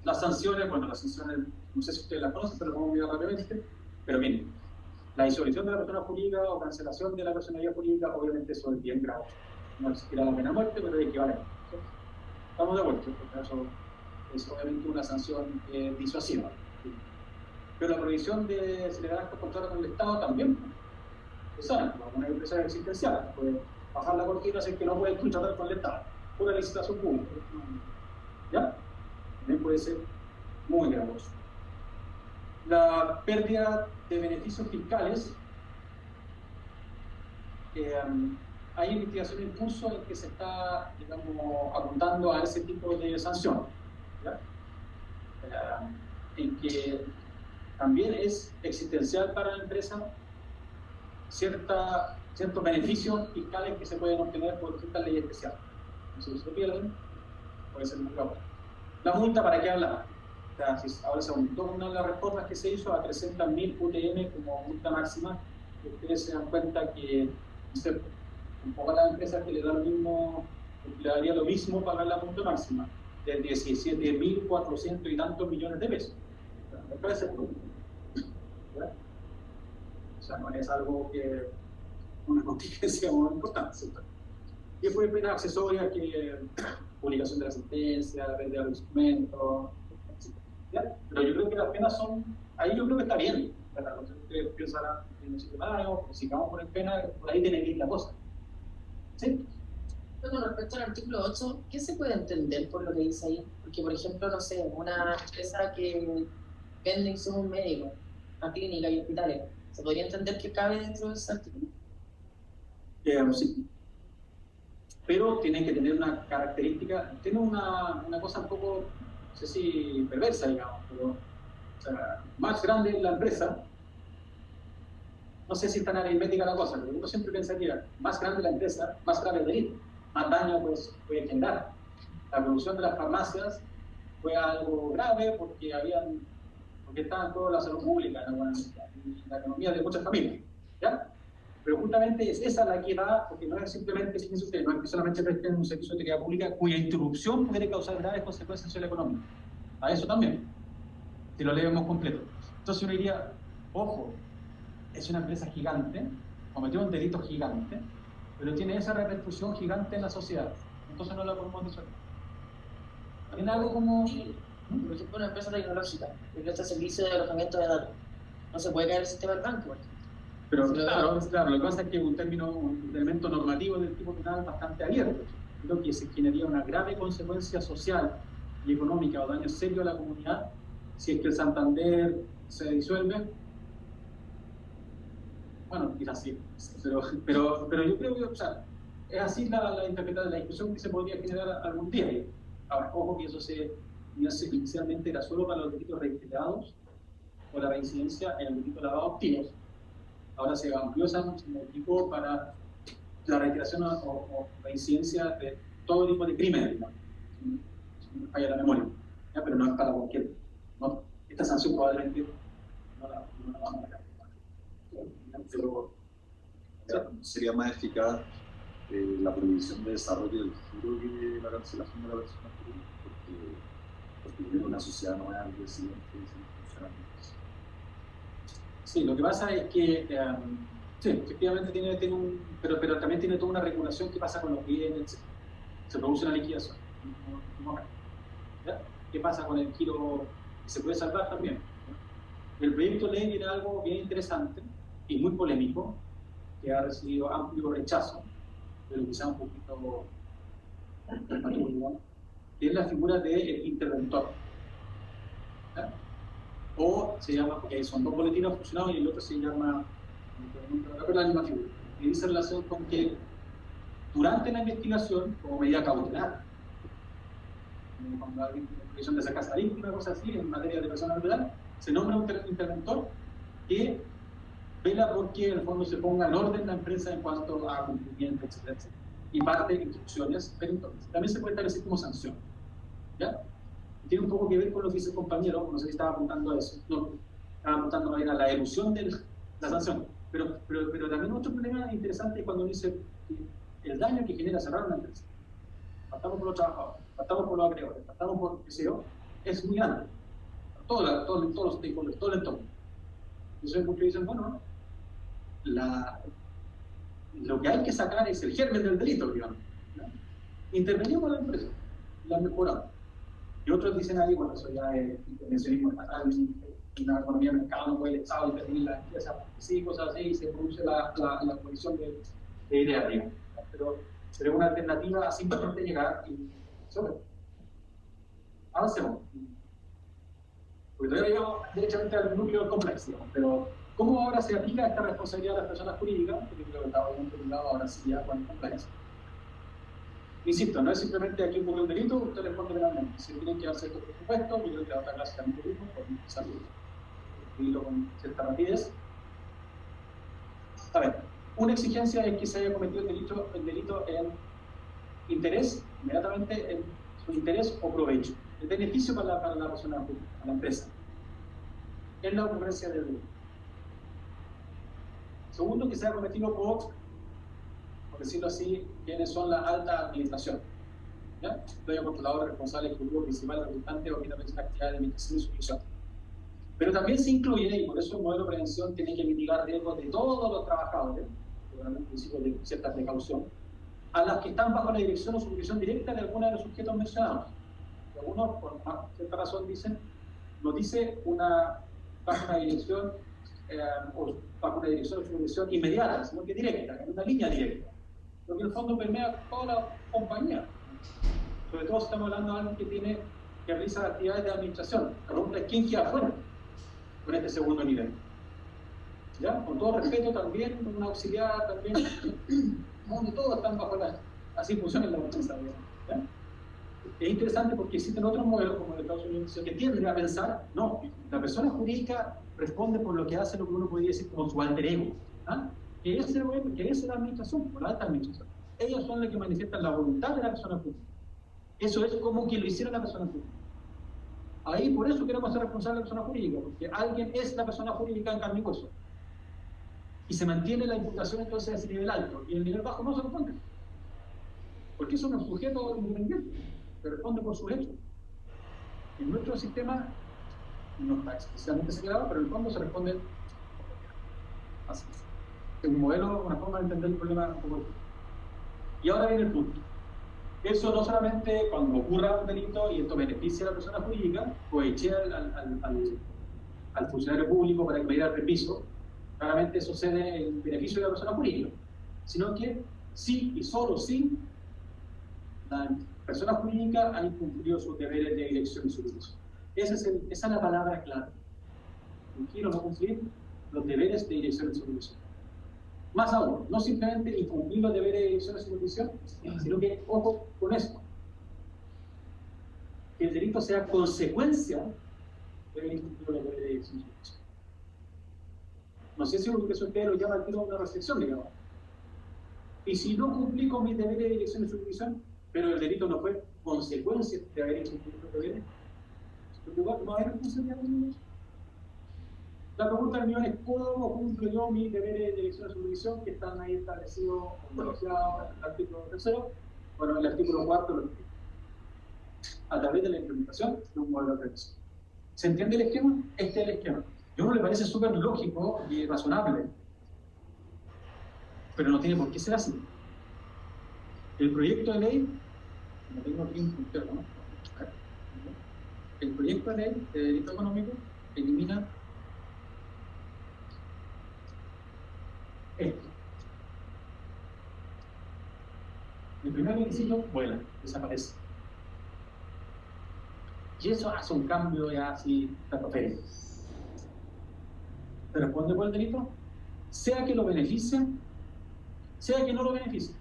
Las sanciones, no sé si ustedes las conocen, pero vamos a mirar rápidamente. Pero miren, la disolución de la persona jurídica o cancelación de la personalidad jurídica, obviamente eso es bien grave. No es siquiera la pena de muerte, pero es equivalente. Estamos de acuerdo, porque eso es obviamente una sanción disuasiva. Pero la prohibición de celebrar estos contratos con el Estado también. Saben, como una empresa existencial, puede bajar la cortina si es que no puede contratar con el Estado. Una licitación pública. ¿Ya? También puede ser muy gravoso. La pérdida de beneficios fiscales. Hay investigación en curso en que se está, digamos, apuntando a ese tipo de sanción, ¿ya? En que también es existencial para la empresa ciertos beneficios fiscales que se pueden obtener por ciertas leyes especiales. Si se pierden, puede ser muy grave. La multa, ¿para qué hablar? O sea, si ahora se aumentó una de las reformas que se hizo a 300.000 UTM como multa máxima, ustedes se dan cuenta que un poco a las empresas que le daría lo mismo pagar la multa máxima de 17.400 y tantos millones de pesos. Me parece poco. O sea, no es algo que una contingencia muy importante, ¿cierto? Y después penas accesorias, que publicación de la sentencia, venta de los instrumentos, ¿ya? Pero yo creo que las penas son, ahí yo creo que está bien, ¿verdad? Ustedes piensan en el sistema, si vamos a poner pena, por ahí tiene que ir la cosa. ¿Sí? Con respecto al artículo 8, ¿qué se puede entender por lo que dice ahí? Porque, por ejemplo, no sé, una empresa que vende insumos médicos a clínicas y hospitales, ¿se podría entender que cabe dentro de ese artículo? Sí. Pero tienen que tener una característica, tiene una cosa un poco, no sé si perversa, digamos, pero o sea, más grande es la empresa, no sé si es tan aritmética la cosa, pero uno siempre pensaría, más grande la empresa, más grave el delito, más daño pues, puede generar. La producción de las farmacias fue algo grave porque estaban toda la salud pública, ¿no? Y la economía de muchas familias. ¿Ya? Pero justamente es esa la que va, porque no es simplemente, fíjense ustedes, no es que solamente presten un servicio de utilidad pública cuya interrupción puede causar graves consecuencias socioeconómicas. A eso también, si lo leemos completo. Entonces uno diría, ojo, es una empresa gigante, cometió un delito gigante, pero tiene esa repercusión gigante en la sociedad. Entonces no la podemos resolver. ¿Tiene algo como...? Por ejemplo, una empresa tecnológica que presta servicio de alojamiento de datos. No se puede caer el sistema del banco. Pero claro, lo que pasa es que un elemento normativo del tipo penal bastante abierto. Creo que se generaría una grave consecuencia social y económica o daño serio a la comunidad si es que el Santander se disuelve. Bueno, quizás sí, pero yo creo que, o sea, es así la interpretación, la discusión que se podría generar algún día. Ahora, ojo que eso inicialmente era solo para los delitos reiterados o la reincidencia en el delito de lavado de activos. Ahora se amplió ese tipo para la reiteración o reincidencia de todo tipo de crímenes, ¿no? Si me falla la memoria, ¿ya? Pero no es para cualquier, ¿no? Esta sanción probablemente no la vamos a sacar. Pero sería más eficaz la prohibición de desarrollo del giro que la cancelación de la persona jurídica, porque tiene una sociedad nueva al día siguiente sin funcionamiento. Sí, lo que pasa es que sí, efectivamente tiene un, pero también tiene toda una regulación que pasa con los bienes, se produce una liquidación. ¿Ya? ¿Qué pasa con el giro que se puede salvar también? ¿Ya? El proyecto de ley tiene algo bien interesante y muy polémico, que ha recibido amplio rechazo, pero quizá un poquito que es la figura del interventor. ¿Ya? O se llama, porque son dos boletines fusionados y el otro se llama, la misma figura, y dice relación con que durante la investigación, como medida cautelar, cuando hay una previsión de sacarse a la víctima, cosas así, en materia de persona natural, se nombra un interventor que vela porque en el fondo se ponga en orden la empresa en cuanto a cumplimiento, etcétera, etcétera, y parte de instrucciones, pero entonces también se puede establecer como sanción. ¿Ya? Tiene un poco que ver con lo que dice el compañero, no sé si estaba apuntando a eso, no, estaba apuntando a la elusión de la sanción, pero también otro problema interesante es cuando dice que el daño que genera cerrar una empresa, partamos por los trabajadores, partamos por los acreedores, partamos por qué sé yo, es muy grande, todos los stakeholders, todo el entorno. Entonces muchos dicen, bueno, lo que hay que sacar es el germen del delito, digamos, ¿no? Intervenimos con la empresa, la mejoramos. Y otros dicen ahí, bueno, eso ya es intervencionismo estatal, una economía de mercado, no puede el Estado intervenir la empresa, sí, cosas así, y se produce la colisión de ideas, digamos. Pero sería una alternativa a simplemente llegar y sobre. Avancemos. Porque todavía llegamos derechamente al núcleo complejo, pero ¿cómo ahora se aplica esta responsabilidad a las personas jurídicas? Porque creo que estaba bien formulado, ahora sí ya con complejo. Insisto, no es simplemente aquí ocurre un delito, usted responde penalmente. Si tienen que dar ciertos presupuestos, yo creo que la otra clase también lo mismo, por empezar a escribirlo con cierta rapidez. A ver, una exigencia es que se haya cometido el delito en interés, inmediatamente en su interés o provecho. El beneficio para la persona pública, para la empresa. Es la ocurrencia del delito. Segundo, que se haya cometido por decirlo así, quienes son la alta administración. ¿Ya? Dueño, controlador, responsable, ejecutivo, principal, resultante o quien realiza la actividad de administración y supervisión. Pero también se incluye, y por eso el modelo de prevención tiene que mitigar riesgos de todos los trabajadores, con un principio de cierta precaución, a las que están bajo la dirección o supervisión directa de alguno de los sujetos mencionados. Y algunos, por cierta razón, dicen, no dice bajo una dirección o bajo una dirección o supervisión inmediata, sino que directa, en una línea directa. Lo que en el fondo permea toda la compañía. Sobre todo si estamos hablando de alguien que realiza actividades de administración. La pregunta es quién queda afuera con este segundo nivel. ¿Ya? Con todo respeto también, con una auxiliar también, donde todos están bajo así funciona la empresa. ¿Ya? Es interesante porque existen otros modelos, como el de Estados Unidos, que tienden a pensar, no, la persona jurídica responde por lo que hace lo que uno podría decir como su alter ego. ¿Ah? Que es la administración, por la alta administración. Ellos son los que manifiestan la voluntad de la persona pública. Eso es como que lo hiciera la persona pública. Ahí por eso queremos ser responsables de la persona jurídica, porque alguien es la persona jurídica en carne y hueso. y se mantiene la imputación entonces a ese nivel alto, y el nivel bajo no se responde. Porque eso no es un sujeto independiente, se responde por sus hechos. En nuestro sistema no está explícitamente señalado, pero en el fondo se responde así. Es un modelo, una forma de entender el problema un poco. Y ahora viene el punto. Eso no solamente cuando ocurra un delito y esto beneficia a la persona jurídica, o eche al funcionario público para que me diera el repiso, claramente eso cede en beneficio de la persona jurídica, sino que sí y solo sí la persona jurídica ha incumplido sus deberes de dirección y supervisión. Esa es la palabra clave. Cumplir o no cumplir los deberes de dirección y supervisión. Más aún, no simplemente incumplir los deberes de dirección y supervisión, sino que, ojo con esto, que el delito sea consecuencia de haber incumplido los deberes de dirección y supervisión. No sé si lo que ustedes lo llama al tiro de una restricción, digamos. Y si no cumplí con mis deberes de dirección y supervisión, pero el delito no fue consecuencia de haber incumplido los deberes, en lugar no hay responsabilidad de ellos. La pregunta del millón es: ¿cómo cumplo yo mis deberes de dirección y supervisión que están ahí establecidos o negociados en el artículo 3? Bueno, en el artículo 4 lo explico. A través de la implementación de un modelo de prevención. ¿Se entiende el esquema? Este es el esquema. A uno le parece súper lógico y razonable, pero no tiene por qué ser así. El proyecto de ley, no tengo aquí un puntero, ¿no? El proyecto de ley de delito económico elimina esto. El primer requisito vuela, desaparece. Y eso hace un cambio ya así estratosférico. ¿Se responde por el delito? Sea que lo beneficie, sea que no lo beneficie.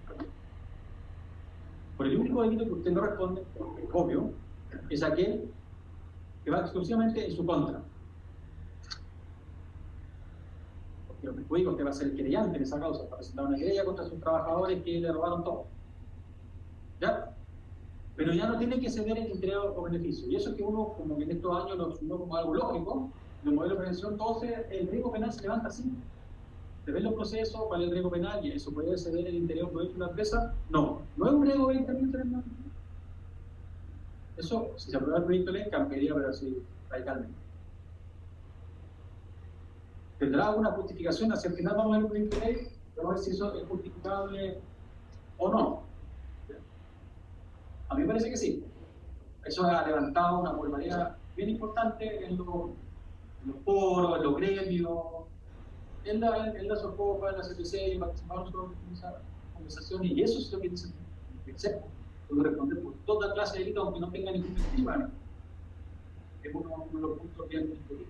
Por el único delito que usted no responde, obvio, es aquel que va exclusivamente en su contra. Porque lo que digo, usted va a ser el querellante en esa causa, va a presentar una querella contra sus trabajadores que le robaron todo. ¿Ya? Pero ya no tiene que ceder el interés o beneficio. Y eso es que uno, como que en estos años lo asumió como algo lógico, en el modelo de prevención, entonces el riesgo penal se levanta así. Se ven los procesos, cuál es el riesgo penal, y eso puede ceder el interés o provecho de una empresa. No, no es un riesgo de interés. Eso, si se aprueba el proyecto de ley, cambiaría, pero así radicalmente. ¿Tendrá alguna justificación hacia el final? Vamos a ver el proyecto de ley, vamos a ver si eso es justificable o no. A mí me parece que sí. Eso ha levantado una popularidad bien importante en los foros, en los gremios, en la SOCOPA, en la CPC, y participamos en esa conversación, y eso es lo que dice el CEP. Puedo responder por toda clase de delito, aunque no tenga ningún motivo. Es uno de los puntos bien discutidos.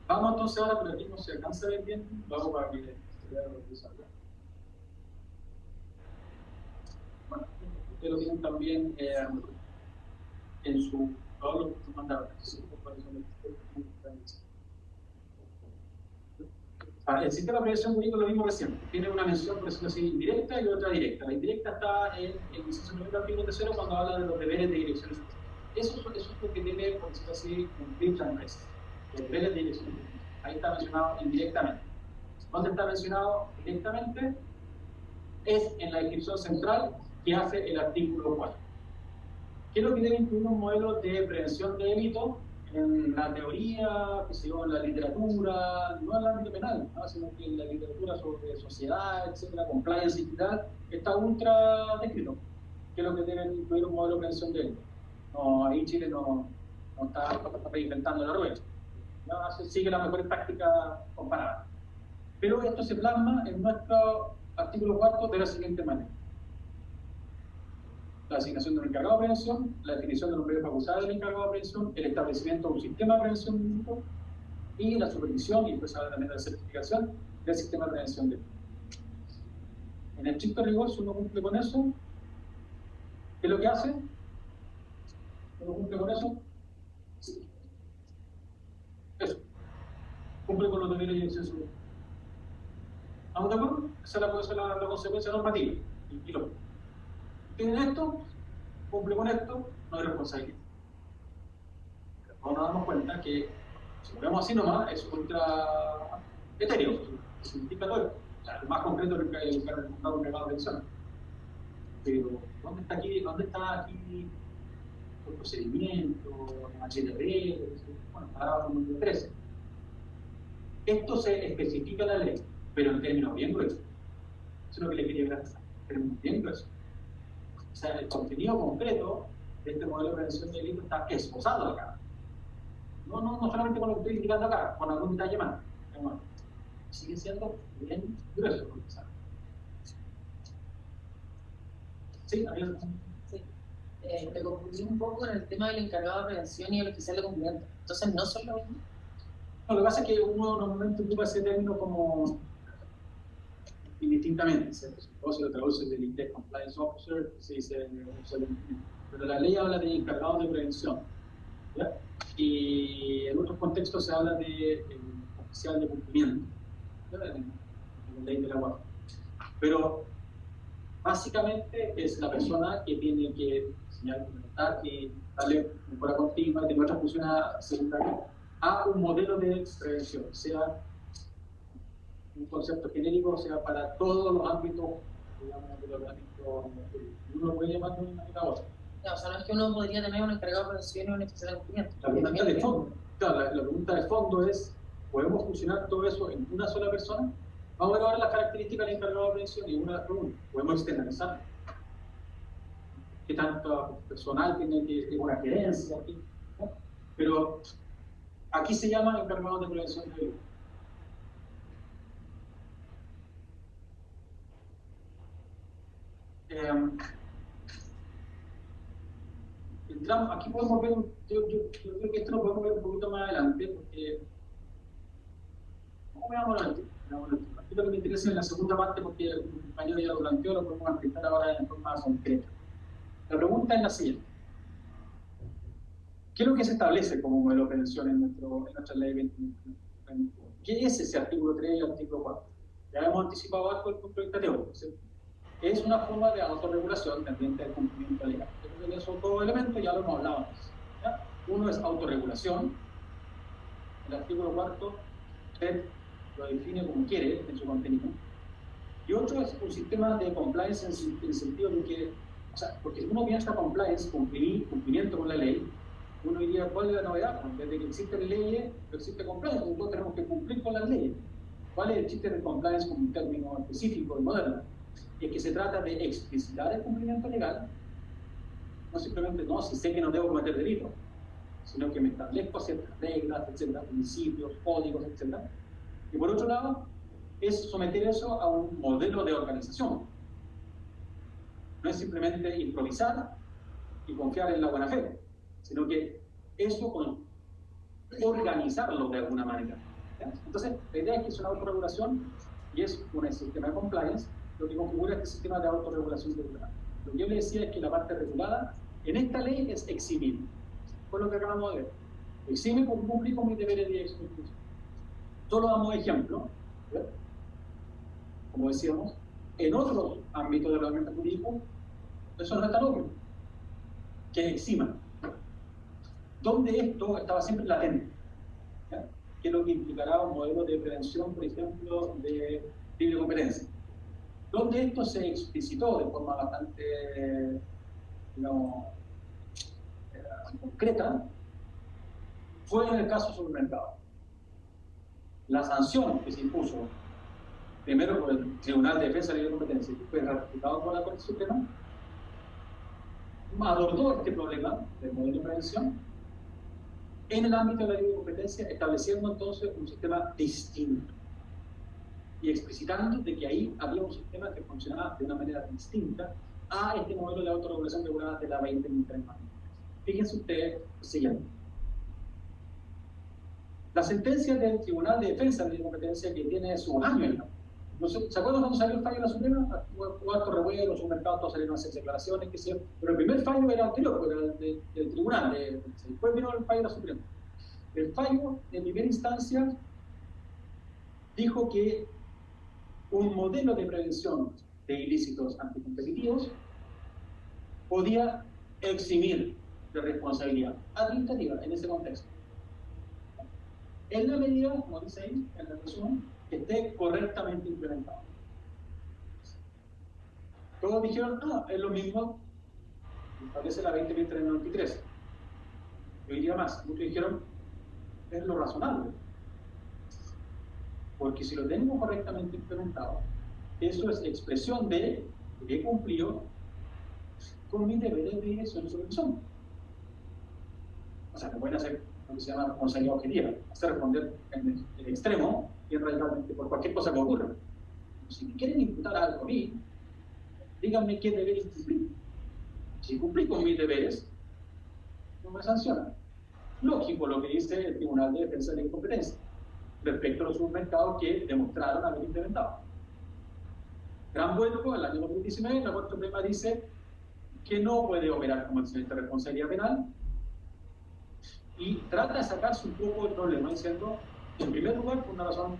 Vamos entonces ahora, pero aquí no se alcanza a ver bien, vamos para que se vea lo que salga. Bueno, ustedes lo tienen también en su todos los mandatos. El sistema de prevención jurídica es lo mismo que siempre. Tiene una mención, por decirlo así, indirecta y otra directa. La indirecta está en el inciso primero del artículo 3 cuando habla de los deberes de dirección. Eso es lo que debe, por decirlo así, cumplir la empresa. Los deberes de dirección. Ahí está mencionado indirectamente. ¿Dónde está mencionado directamente? Es en la descripción central que hace el artículo 4. ¿Qué es lo que debe incluir un modelo de prevención de delito? En la teoría, que se llama en la literatura, no en el ámbito penal, ¿no? Sino que en la literatura sobre sociedad, etcétera, compliance y tal, está ultra descrito. ¿Qué es lo que debe incluir un modelo de prevención de delito? No, ahí Chile no está reinventando la rueda. Sigue las mejores prácticas comparadas. Pero esto se plasma en nuestro artículo 4 de la siguiente manera: la asignación de un encargado de prevención, la definición de los medios facultados del encargado de prevención, el establecimiento de un sistema de prevención único y la supervisión y pues también la certificación del sistema de prevención de delito. En el estricto rigor, si uno cumple con eso, ¿qué es lo que hace? ¿Uno cumple con eso? Sí. Eso. Cumple con los deberes de dirección de seguridad. ¿Estamos de acuerdo? Esa es la consecuencia normativa. Y lo tienen esto, cumple con esto, no hay responsabilidad. Pero nos damos cuenta que Si lo vemos así nomás, es ultra etéreo, significa todo. O sea, lo más concreto es el mercado de prevención. Pero, ¿dónde está aquí el procedimiento, la materia de bueno, ahora con el 13? Esto se especifica en la ley, pero en términos bien gruesos. Eso es lo que le quería graficar, en términos bien gruesos. O sea, el contenido concreto de este modelo de prevención de delito está esbozado acá. No solamente con lo que estoy indicando acá, con algún detalle más. Bueno, sigue siendo bien grueso. Sí, sí. Me confundí un poco en el tema del encargado de prevención y el oficial de cumplimiento. Entonces, ¿no son lo mismo? No, lo que pasa es que uno normalmente ocupa ese término como indistintamente, ¿cierto? Si lo traduce del Intel Compliance Officer, se dice pero la ley habla de encargado de prevención, ¿ya? Y en otros contextos se habla de oficial de cumplimiento, ¿ya? En la ley de la guardia. Pero básicamente es la persona que tiene que señalar, implementar y darle mejora continua, tener otras funciones secundarias a un modelo de prevención, sea un concepto genérico, sea para todos los ámbitos, digamos, del ordenamiento. Uno puede llamar de una manera u otra. No, o sea, no es que uno podría tener un encargado de prevención y un oficial de cumplimiento. La pregunta de fondo, claro, la pregunta de fondo es, ¿podemos funcionar todo eso en una sola persona? Vamos a ver ahora las características del encargado de prevención y una de las preguntas. ¿Podemos externalizar? ¿Qué tanto personal tiene que una gerencia? ¿No? Pero aquí se llama encargado de prevención de delito. Entramos, aquí podemos ver, yo creo que esto lo podemos ver un poquito más adelante, porque veamos aquí lo que me interesa en la segunda parte, porque el compañero ya lo planteó, lo podemos explicar ahora en forma concreta. La pregunta es la siguiente: ¿qué es lo que se establece como modelo de prevención en nuestra ley 2021? ¿Qué es ese artículo 3 y el artículo 4? Ya hemos anticipado algo el punto de vista teórico, ¿sí? Es una forma de autorregulación tendiente al cumplimiento legal. Entonces, esos dos elementos ya lo hemos hablado antes, ¿ya? Uno es autorregulación. El artículo 4 lo define como quiere en su contenido. Y otro es un sistema de compliance en el sentido de que, o sea, porque uno piensa compliance, cumplimiento con la ley, uno diría, ¿cuál es la novedad? Desde que existen leyes, no existe compliance, nosotros tenemos que cumplir con las leyes. ¿Cuál es el chiste de compliance como un término específico y moderno? Es que se trata de explicitar el cumplimiento legal, no simplemente, no, si sé que no debo cometer delito, sino que me establezco ciertas reglas, etcétera, principios, códigos, etcétera. Y por otro lado, es someter eso a un modelo de organización. No es simplemente improvisar y confiar en la buena fe, sino que eso organizarlo de alguna manera, ¿ya? Entonces, la idea es que es una autorregulación y es un sistema de compliance lo que configura este sistema de autorregulación regulada. Lo que yo le decía es que la parte regulada en esta ley es eximir. Fue lo que acabamos de ver. Exime por cumplir con mis deberes de eximir. Solo damos ejemplo, ¿verdad? Como decíamos, en otros ámbitos del ordenamiento jurídico, eso no es tan obvio, que exima, donde esto estaba siempre latente, ¿ya? Que es lo que implicará un modelo de prevención, por ejemplo, de libre competencia, donde esto se explicitó de forma bastante, digamos, concreta, fue en el caso supermercado. La sanción que se impuso, primero por el Tribunal de Defensa de Libre Competencia, que fue ratificado por la Corte Suprema, abordó este problema del modelo de prevención en el ámbito de la libre competencia, estableciendo entonces un sistema distinto y explicitando de que ahí había un sistema que funcionaba de una manera distinta a este modelo de autorregulación regulada de la 20.003. Fíjense ustedes lo siguiente. La sentencia del Tribunal de Defensa de la Competencia, que tiene sus años, ¿no? ¿Se acuerdan cuando salió el fallo de la Suprema? Hubo alto revuelo, los supermercados todos salieron a hacer declaraciones, qué sé yo, pero el primer fallo era anterior, era el del Tribunal, después vino el fallo de la Suprema. El fallo, de primera instancia, dijo que un modelo de prevención de ilícitos anticompetitivos podía eximir de responsabilidad administrativa en ese contexto. en la medida, como dice ahí, en el resumen, que esté correctamente implementado. Todos dijeron, es lo mismo, establece la 20.393. Yo diría más, muchos dijeron, es lo razonable. Porque si lo tengo correctamente implementado, eso es expresión de que he cumplido con mis deberes de dirección y supervisión. O sea, me pueden hacer lo que se llama responsabilidad objetiva, hacer responder en el extremo y radicalmente por cualquier cosa que ocurra. Si me quieren imputar algo a mí, díganme qué deberes cumplir. Si cumplí con mis deberes, no me sancionan. Lógico lo que dice el Tribunal de Defensa de la Incompetencia respecto a los supermercados que demostraron haber implementado. Gran vuelco, el año 2019, la Corte Suprema dice que no puede operar como excelente responsabilidad penal y trata de sacarse un poco el problema diciendo, en primer lugar, por una razón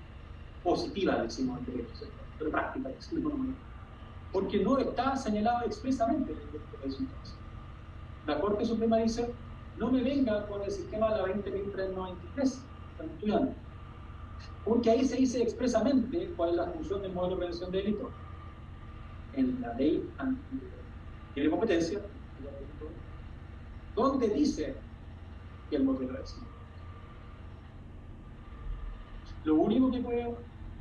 positiva, decimos en derecho, pero práctica, porque no está señalado expresamente en el derecho de eso. La Corte Suprema dice, no me venga con el sistema de la 20.393, están estudiando. Porque ahí se dice expresamente cuál es la función del modelo de prevención de delito. En la ley de competencia, donde dice que el modelo es. Lo único que puede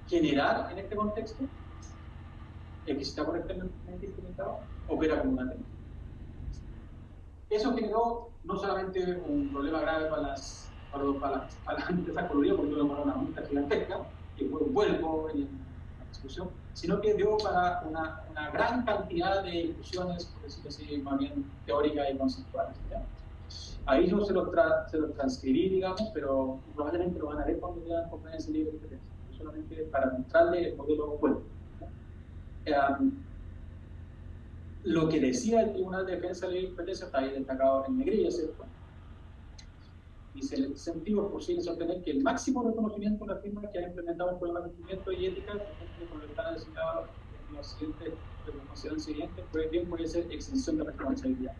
generar en este contexto es que si está correctamente implementado, opera como una ley. Eso generó no solamente un problema grave para las empresas coludidas, porque tuvimos una multa gigantesca, que fue un vuelco en la discusión, sino que dio para una gran cantidad de discusiones, por decirlo así, más bien teóricas y conceptuales. ¿Ya? Ahí no se los transcribí, digamos, pero probablemente lo van a ver cuando vean conferencia libre de competencia, solamente para mostrarle el modelo vuelco. Lo que decía el Tribunal de Defensa de la Competencia está ahí destacado en negrilla, ¿cierto? Dice, en el sentido es posible sostener que el máximo reconocimiento de la firma que ha implementado un programa de cumplimiento y ética, por ejemplo, con lo que están designado en los siguientes, pues bien puede ser exención de responsabilidad.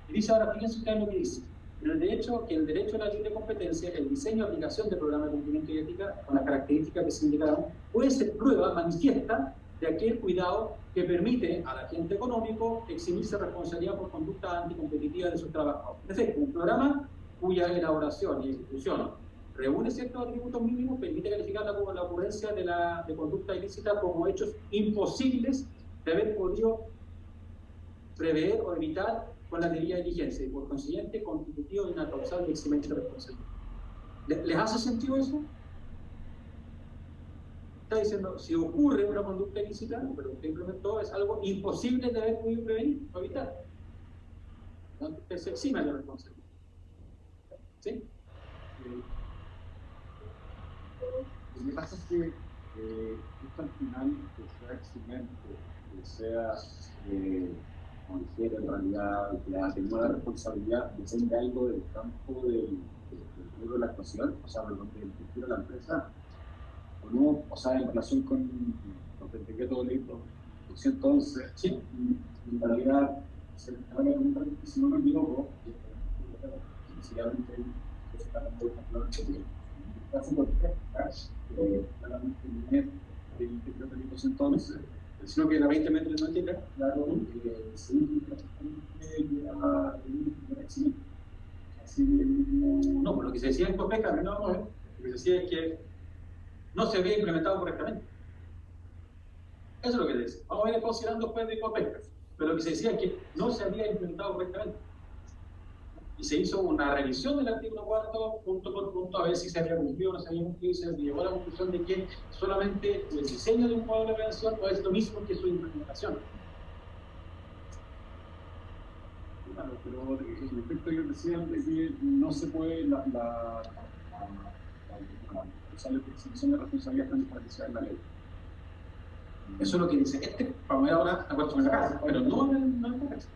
Y dice ahora, fíjense ustedes lo que dice. En el derecho de la libre competencia, el diseño y aplicación del programa de cumplimiento y ética, con las características que se indicaron, puede ser prueba manifiesta de aquel cuidado que permite al agente económico eximirse responsabilidad por conducta anticompetitiva de sus trabajadores. Es decir, un programa cuya elaboración y ejecución reúne ciertos atributos mínimos permite calificar la ocurrencia de conducta ilícita como hechos imposibles de haber podido prever o evitar con la debida diligencia y por consiguiente constitutivo de una causal de eximencia de responsabilidad. ¿Les hace sentido eso? Está diciendo, si ocurre una conducta ilícita, pero usted implementó, es algo imposible de haber podido prevenir o evitar. Entonces se exime de responsabilidad. ¿Sí? Lo que pasa es que esto al final, que sea eximente, que sea, como dijera, en realidad, que tenga la responsabilidad, depende algo del campo de la actuación, o sea, de donde gestiona la empresa, o no, o sea, en relación con el decreto de ley 211, sí, en realidad, se habla de un si no me equivoco, sencillamente se está dando el ejemplo de hace por el decreto de ley 211, sino que la 20.93, claro, se implica no, por lo que se decía en COPECA, no, lo que se decía es que no se había implementado correctamente. Eso es lo que dice. Vamos a ir considerando después de COPECA, pero lo que se decía es que no se había implementado correctamente. Y se hizo una revisión del artículo 4, punto por punto, a ver si se había cumplido o no se había cumplido, y se llegó a la conclusión de que solamente el diseño de un modelo de prevención no es lo mismo que su implementación. Claro, pero en efecto yo decía que no se puede la exención de responsabilidad tan establecida en la ley. Eso es lo que dice vamos a ver ahora la cuestión de la casa, pero no en la casa.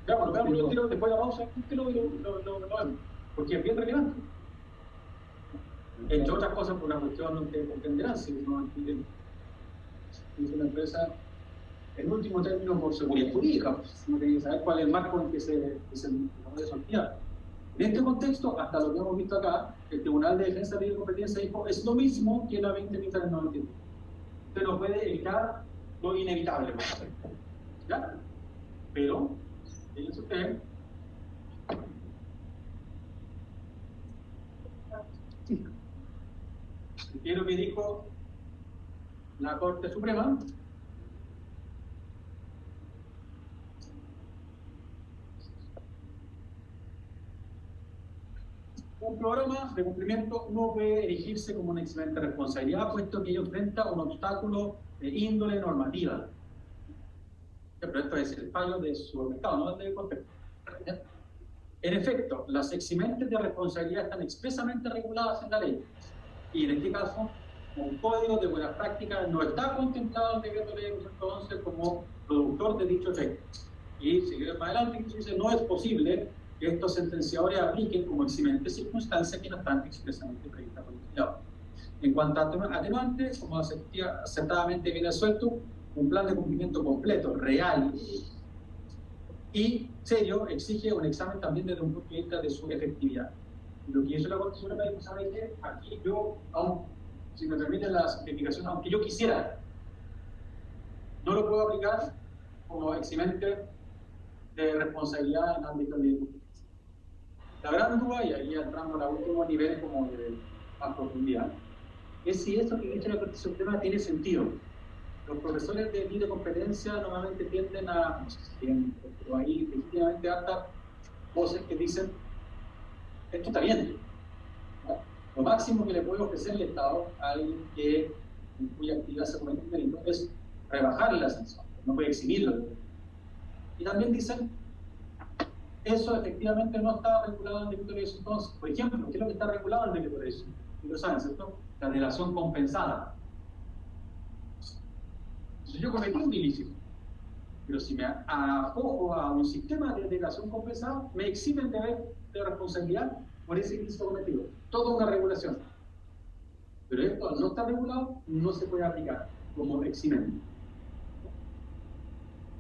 Veamos un tiro después de la pausa, un tiro y lo vemos, porque es bien relevante. Entre otras cosas, por una cuestión que comprenderán, si no entienden. Es una empresa, en último término, por seguridad jurídica, no tienen que saber cuál es el marco en que se puede sortear. En este contexto, hasta lo que hemos visto acá, el Tribunal de Defensa de Libre Competencia dijo es lo mismo que la 20.391. Usted no puede evitar lo inevitable, ¿ya? Pero, fíjense usted, ¿qué es lo que dijo la Corte Suprema? Un programa de cumplimiento no puede erigirse como una excelente responsabilidad, puesto que ello enfrenta un obstáculo de índole normativa. Pero esto es el fallo de su mercado, no del contexto. En efecto, las eximentes de responsabilidad están expresamente reguladas en la ley. Y en este caso, un código de buenas prácticas no está contemplado en el decreto ley 211 como productor de dicho efecto. Y sigue más adelante, dice, no es posible que estos sentenciadores apliquen como eximente circunstancias que no están expresamente previstas por el legislador. En cuanto a atenuante, como acertadamente viene suelto, un plan de cumplimiento completo, real y serio exige un examen también desde un punto de vista de su efectividad. Y lo que hizo la Corte Suprema es que aquí yo, aún, si me permiten la simplificación, aunque yo quisiera, no lo puedo aplicar como eximente de responsabilidad en ámbito de competencia. La gran duda, y ahí entramos a último nivel como de más profundidad, es si esto que dice la Corte Suprema tiene sentido. Los profesores de libre competencia normalmente tienden a, no sé si tienen, pero hay definitivamente hartas voces que dicen, esto está bien, ¿no? Lo máximo que le puede ofrecer el Estado a alguien que en cuya actividad se comete un delito es rebajarle la sanción, no puede eximirlo. Y también dicen, eso efectivamente no está regulado en el decreto de ley 211. Por ejemplo, ¿qué es lo que está regulado en el decreto de ley 211? Lo saben, ¿cierto? La relación compensada. Si yo cometí un ilícito, pero si me acojo a un sistema de relación compensada, me exime el deber de responsabilidad por ese ilícito cometido. Toda una regulación. Pero esto, al no estar regulado, no se puede aplicar como eximente.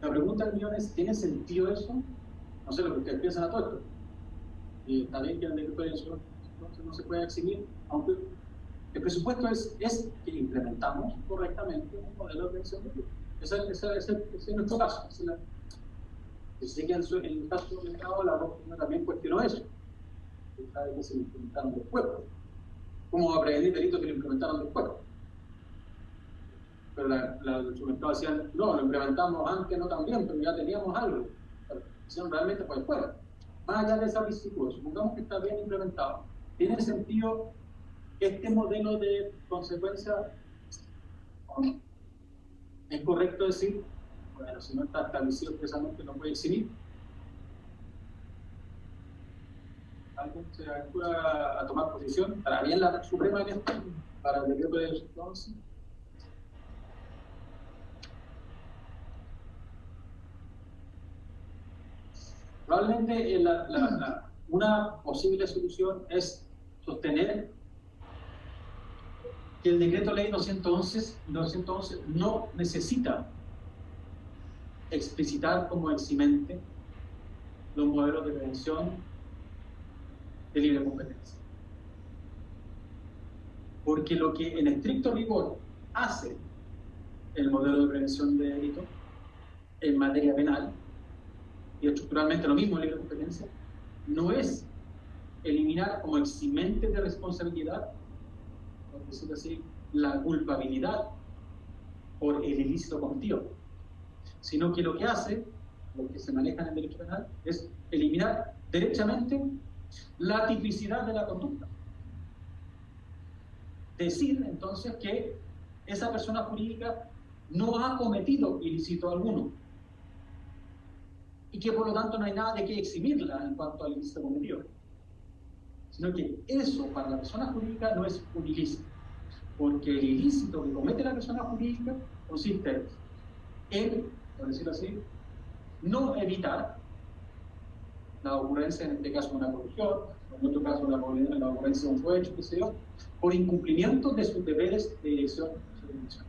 La pregunta del millón es, ¿tiene sentido eso? No sé lo que ustedes piensan a todo esto. Está bien que el decreto de ley no se puede eximir, aunque el presupuesto es que implementamos correctamente un modelo de prevención de riesgo. Ese es nuestro caso. Sé que en el caso del Estado, la Corte también cuestionó eso. Sabe que se lo implementaron después. ¿Cómo va a prevenir delitos que lo implementaron después? Pero el submercado decía, no, lo implementamos antes, no también, pero ya teníamos algo. Pero realmente fue después. Más allá de esa vicisitud, supongamos que está bien implementado. ¿Tiene sentido este modelo de consecuencia? ¿Es correcto decir, bueno, si no está establecido expresamente no puede eximir? ¿Alguien se aventura a tomar posición? ¿Para bien la Suprema en esto? ¿Para el decreto de 211? Probablemente una posible solución es sostener que el decreto ley 211 no necesita explicitar como eximente los modelos de prevención de libre competencia. Porque lo que en estricto rigor hace el modelo de prevención de delito en materia penal, y estructuralmente lo mismo en libre competencia, no es eliminar como eximente de responsabilidad, por decirlo así, la culpabilidad por el ilícito cometido, sino que lo que hace, lo que se maneja en el derecho penal, es eliminar derechamente la tipicidad de la conducta. Decir entonces que esa persona jurídica no ha cometido ilícito alguno y que por lo tanto no hay nada de qué eximirla en cuanto al ilícito cometido, sino que eso para la persona jurídica no es un ilícito, porque el ilícito que comete la persona jurídica consiste en, por decirlo así, no evitar la ocurrencia, en este caso, de una corrupción, en otro caso, la ocurrencia de un cohecho, qué sé yo, por incumplimiento de sus deberes de dirección y supervisión.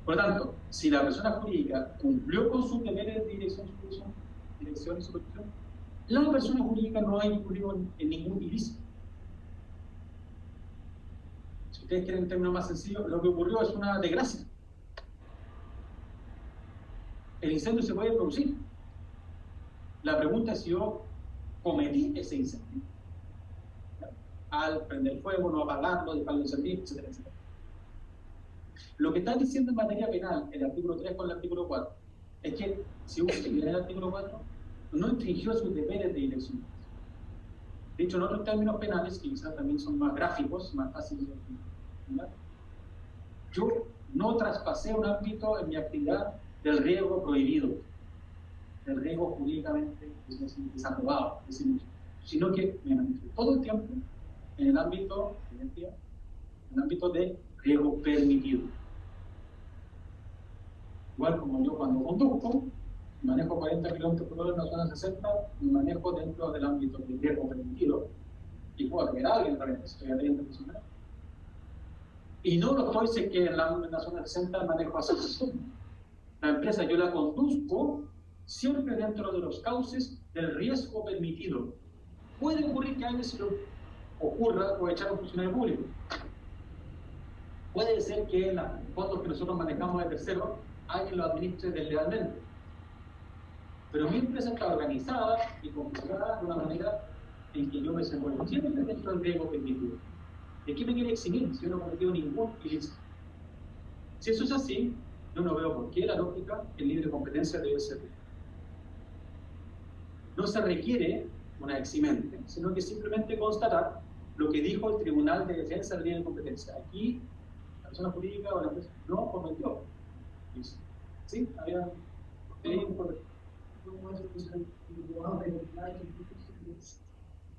Por lo tanto, si la persona jurídica cumplió con sus deberes de dirección y supervisión, La persona jurídica no ha incurrido en ningún ilícito. Si ustedes quieren un término más sencillo, lo que ocurrió es una desgracia. El incendio se puede producir. La pregunta es si yo cometí ese incendio al prender fuego, no apagarlo, dejarlo de servir, etcétera, etcétera. Lo que está diciendo en materia penal el artículo 3 con el artículo 4 es que si uno se lee el artículo 4 no infringió sus deberes de dirección. De hecho, en otros términos penales, que quizás también son más gráficos, más fáciles de entender, yo no traspasé un ámbito en mi actividad del riesgo prohibido, del riesgo jurídicamente desaprobado, sino que me mantuve todo el tiempo en el ámbito de riesgo permitido. Igual como yo cuando conduzco, manejo 40 km/h en la zona 60, me manejo dentro del ámbito de riesgo permitido y puedo agregar a alguien también, estoy a 30 km/h. Y no lo estoy, sé que en la zona 60 manejo así. La empresa yo la conduzco siempre dentro de los cauces del riesgo permitido. Puede ocurrir que a veces ocurra o echar a un funcionario público. Puede ser que los fondos que nosotros manejamos de terceros alguien lo administre deslealmente. Pero mi empresa está organizada y configurada de una manera en que yo me desenvuelvo siempre dentro del riesgo permitido. ¿De qué me quiere eximir si yo no he cometido ningún ilícito? Si eso es así, yo no veo por qué la lógica en libre competencia debe ser. No se requiere una eximente, sino que simplemente constatar lo que dijo el Tribunal de Defensa de Libre Competencia. Aquí, la persona jurídica o la empresa no cometió. ¿Sí? Había un problema.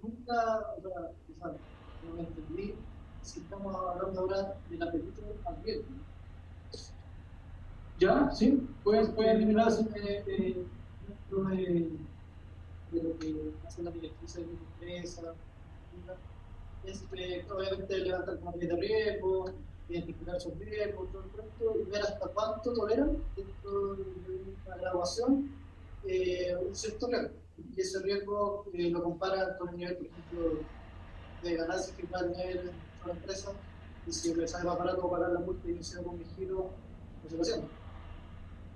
Nunca, o sea, quizás no me entendí si estamos hablando ahora del apetito al riesgo. ¿Ya? ¿Sí? Puede eliminarse. De lo que hace la directriz de la empresa, es obviamente levantar el comité de riesgo, identificar sus riesgos, todo el resto, y ver hasta cuánto toleran dentro de una graduación un cierto riesgo. Y ese riesgo lo compara con el nivel, por ejemplo, de ganancias que puede tener una empresa, y si le sale más barato pagar la multa iniciada con mi giro, no se lo hacemos.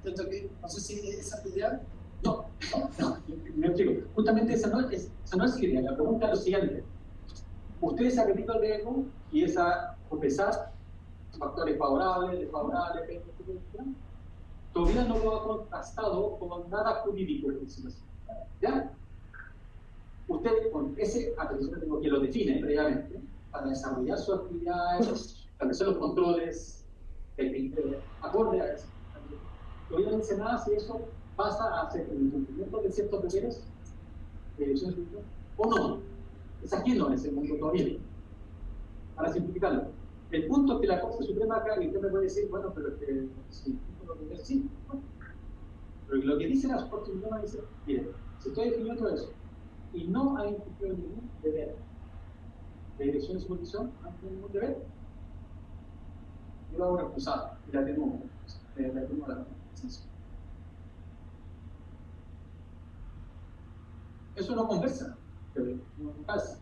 No sé si esa es la idea. No, me explico. Justamente esa no es la idea. La pregunta es lo siguiente. Ustedes han repetido el riesgo y esa, por pesar factores favorables, desfavorables, etc. Todavía no lo ha contrastado con nada jurídico. ¿Ya? Usted con ese, atención, tengo que lo define previamente para desarrollar sus actividades, establecer los controles, acorde a eso. Todavía no dice nada si eso pasa a ser el incumplimiento de ciertos deberes de dirección de o no. Es aquí no es el mundo todavía. Para simplificarlo. El punto es que la Corte Suprema acá, y usted me puede decir, bueno, pero que si lo que es sí. Bueno. Pero lo que dice la Corte Suprema dice, mire, si estoy definiendo eso y no ha incumplido ningún deber de dirección de supervisión, no ha incumplido ningún deber, yo lo hago responsable y la tengo a la licencia. Eso no conversa, no pasa.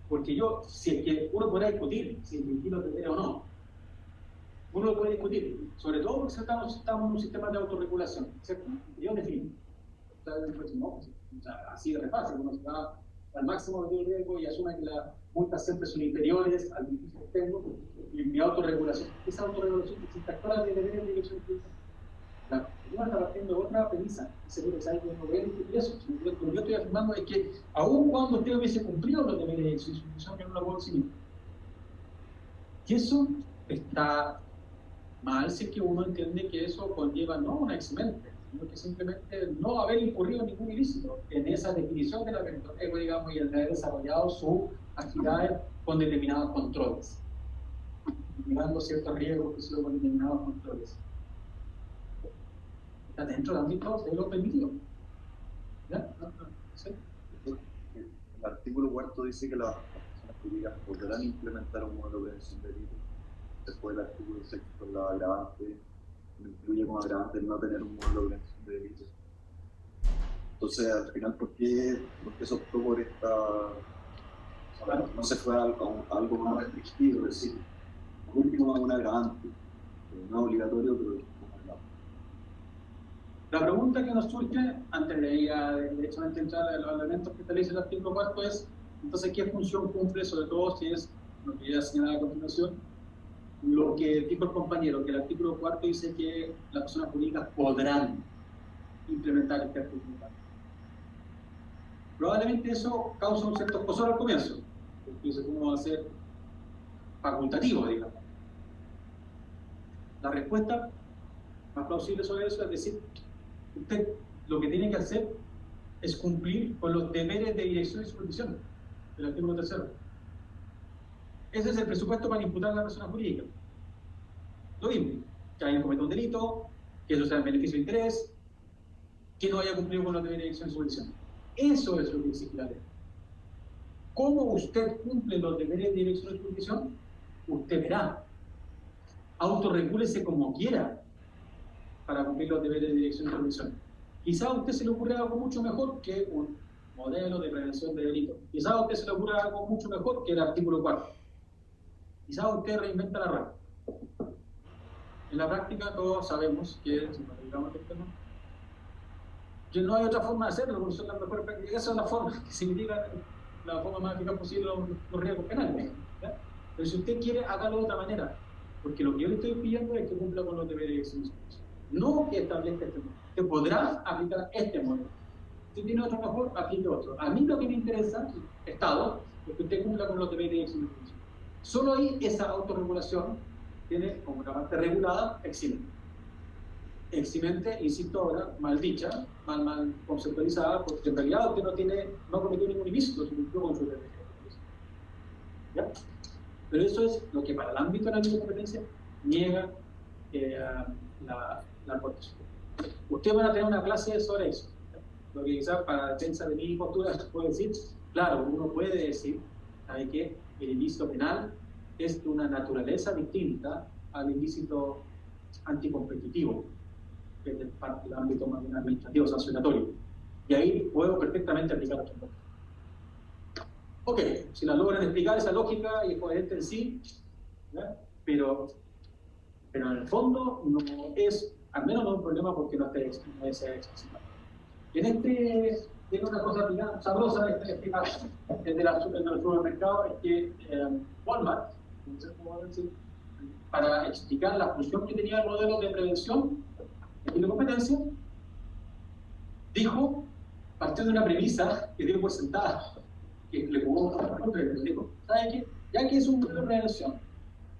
Porque yo, si es que uno puede discutir si el lo debería o no, uno lo puede discutir, sobre todo porque estamos en un sistema de autorregulación, ¿cierto? Y yo defino. Así de fácil, uno se va al máximo de riesgo y asume que las multas siempre son inferiores al beneficio que tengo, y mi autorregulación, esa autorregulación que se actúa de deberes de dirección de la persona está partiendo de otra premisa, seguro que hay que no ver eso. Lo que yo estoy afirmando es que, aun cuando usted hubiese cumplido los deberes de su institución, yo no lo puedo eximir. Y eso está mal si es que uno entiende que eso conlleva no una eximente, sino que simplemente no haber incurrido en ningún ilícito en esa definición de la riesgo, digamos, y el haber desarrollado sus actividades con determinados controles, eliminando ciertos riesgos que son con determinados controles. Está dentro del ámbito de lo permitido. ¿Ya? ¿Sí? El artículo 4 dice que las personas jurídicas podrán implementar un modelo de prevención de delitos. Después el artículo 6 con la agravante, incluye como agravante el no tener un modelo de prevención de delitos. Entonces, al final, ¿por qué se optó por esta? O sea, no se fue a algo más restrictivo, es decir, por último, un agravante, no obligatorio, pero la pregunta que nos surge, antes de ir a directamente entrar a los elementos que establece el artículo 4, es, entonces, ¿qué función cumple, sobre todo si es lo que ya señalaba a continuación, lo que dijo el compañero, que el artículo 4 dice que las personas jurídicas podrán implementar este artículo 4? Probablemente eso causa un cierto escozor al comienzo, porque dice, ¿cómo va a ser facultativo, digamos? La respuesta más plausible sobre eso es decir, usted lo que tiene que hacer es cumplir con los deberes de dirección y supervisión del artículo 3. Ese es el presupuesto para imputar a la persona jurídica. Lo mismo, que alguien cometa un delito, que eso sea en beneficio de interés, que no haya cumplido con los deberes de dirección y supervisión. Eso es lo que exige la ley. ¿Cómo usted cumple los deberes de dirección y supervisión? Usted verá. Autorregúlese como quiera para cumplir los deberes de dirección y supervisión. Quizá a usted se le ocurra algo mucho mejor que un modelo de prevención de delitos. Quizá a usted se le ocurra algo mucho mejor que el artículo 4. Quizá usted reinventa la rama. En la práctica todos sabemos que, si nos dedicamos a este tema, que no hay otra forma de hacerlo, porque son las mejores prácticas. Esa es la forma que se mitiga la forma más eficaz posible los riesgos penales. ¿Ya? Pero si usted quiere, hágalo de otra manera, porque lo que yo le estoy pidiendo es que cumpla con los deberes de dirección y supervisión. No que establezca este modelo. Usted podrá aplicar este modelo. Si tiene otro mejor, aplique otro. A mí lo que me interesa, Estado, es que usted cumpla con los deberes de dirección y supervisión. Solo ahí esa autorregulación tiene como una parte regulada, eximente. Eximente, insisto ahora, mal dicha, mal conceptualizada, porque en realidad usted no cometió ningún ilícito, se cumplió con su deber. ¿Ya? Pero eso es lo que para el ámbito de la ley de competencia niega la Corte Suprema. Ustedes van a tener una clase sobre eso. ¿Ya? Lo que quizás para defensa de mi postura se puede decir, claro, uno puede decir, ¿sabe qué? El ilícito penal es de una naturaleza distinta al ilícito anticompetitivo, que es parte del ámbito más bien administrativo sancionatorio. Y ahí puedo perfectamente aplicar otro modelo. Ok, si la logran explicar esa lógica y es coherente en sí, ¿ya? Pero en el fondo no es, al menos no es un problema porque no esté explicitado. En este, tiene una cosa sabrosa explicar desde los supermercados, es que Walmart, no sé cómo decir, para explicar la función que tenía el modelo de prevención y de competencia, dijo, partió de una premisa que dio por sentada, que le jugó un dijo, ¿sabe qué? Ya que es un modelo de prevención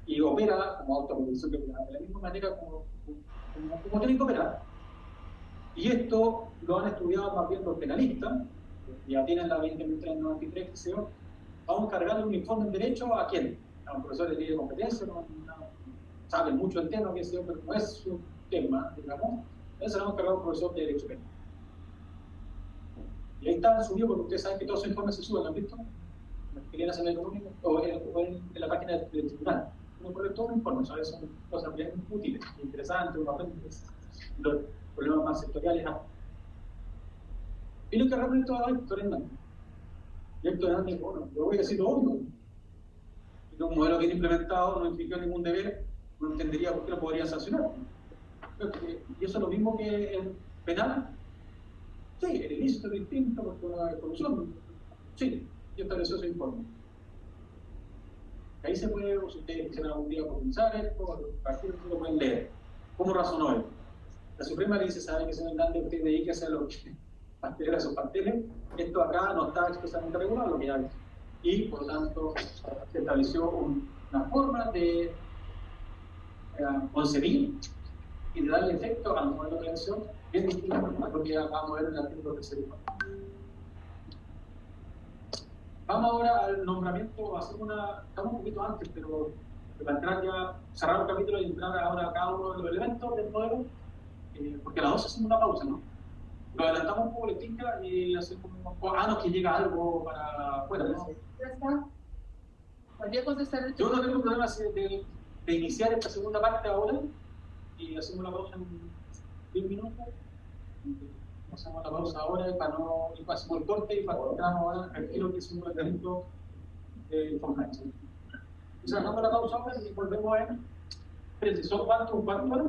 y opera como autorregulación de la misma manera como tienen que operar, y esto lo han estudiado más bien los penalistas, ya tienen la 20.393, que se yo, vamos a cargarle un informe en derecho a quién, a un profesor de ley de competencia, no saben mucho el tema, que pero no es su tema, digamos, entonces le vamos a cargar a un profesor de derecho penal. Y ahí está subido, porque ustedes saben que todos los informes se suben, ¿lo han visto? En la Fiscalía Nacional Económica o en la página del tribunal. Uno pone todo un informe, ¿sabes? Son cosas bien útiles, interesantes, uno aprende los problemas más sectoriales. Y lo que realmente va a dar Héctor Hernández. Y Héctor Hernández, bueno, yo voy a decir lo obvio. Si un modelo bien implementado no implica ningún deber, no entendería por qué lo podrían sancionar. Y eso es lo mismo que en penal. Sí, el ilícito es distinto porque una corrupción. Sí, y estableció ese informe. Ahí se puede, si ustedes quisieran algún día comenzar esto, partir lo pueden leer. ¿Cómo razonó él? La Suprema le dice, ¿sabe que señor Hernández usted dedica a hacer lo que pastelera esos pasteles? Esto acá no está expresamente regulado, lo que ya viste. Y por lo tanto se estableció una forma de concebir y de darle efecto al modelo de prevención bien distinto a lo que vamos a ver en el artículo 3. Vamos ahora al nombramiento, estamos un poquito antes, pero para entrar ya, cerrar el capítulo y entrar ahora a cada uno de los elementos del modelo, porque a las 12 hacemos una pausa, ¿no? Lo adelantamos un poco la tinca y hacemos no, que llega algo para afuera, ¿no? Ya está. ¿Podría contestar el Yo no tengo problemas de iniciar esta segunda parte ahora y hacemos la pausa en 10 minutos. pasamos la pausa ahora y para no y pasemos el corte y para que entramos ahora tranquilo que es un evento de información. Entonces hagamos la pausa ahora y volvemos en 13. ¿Son cuántos?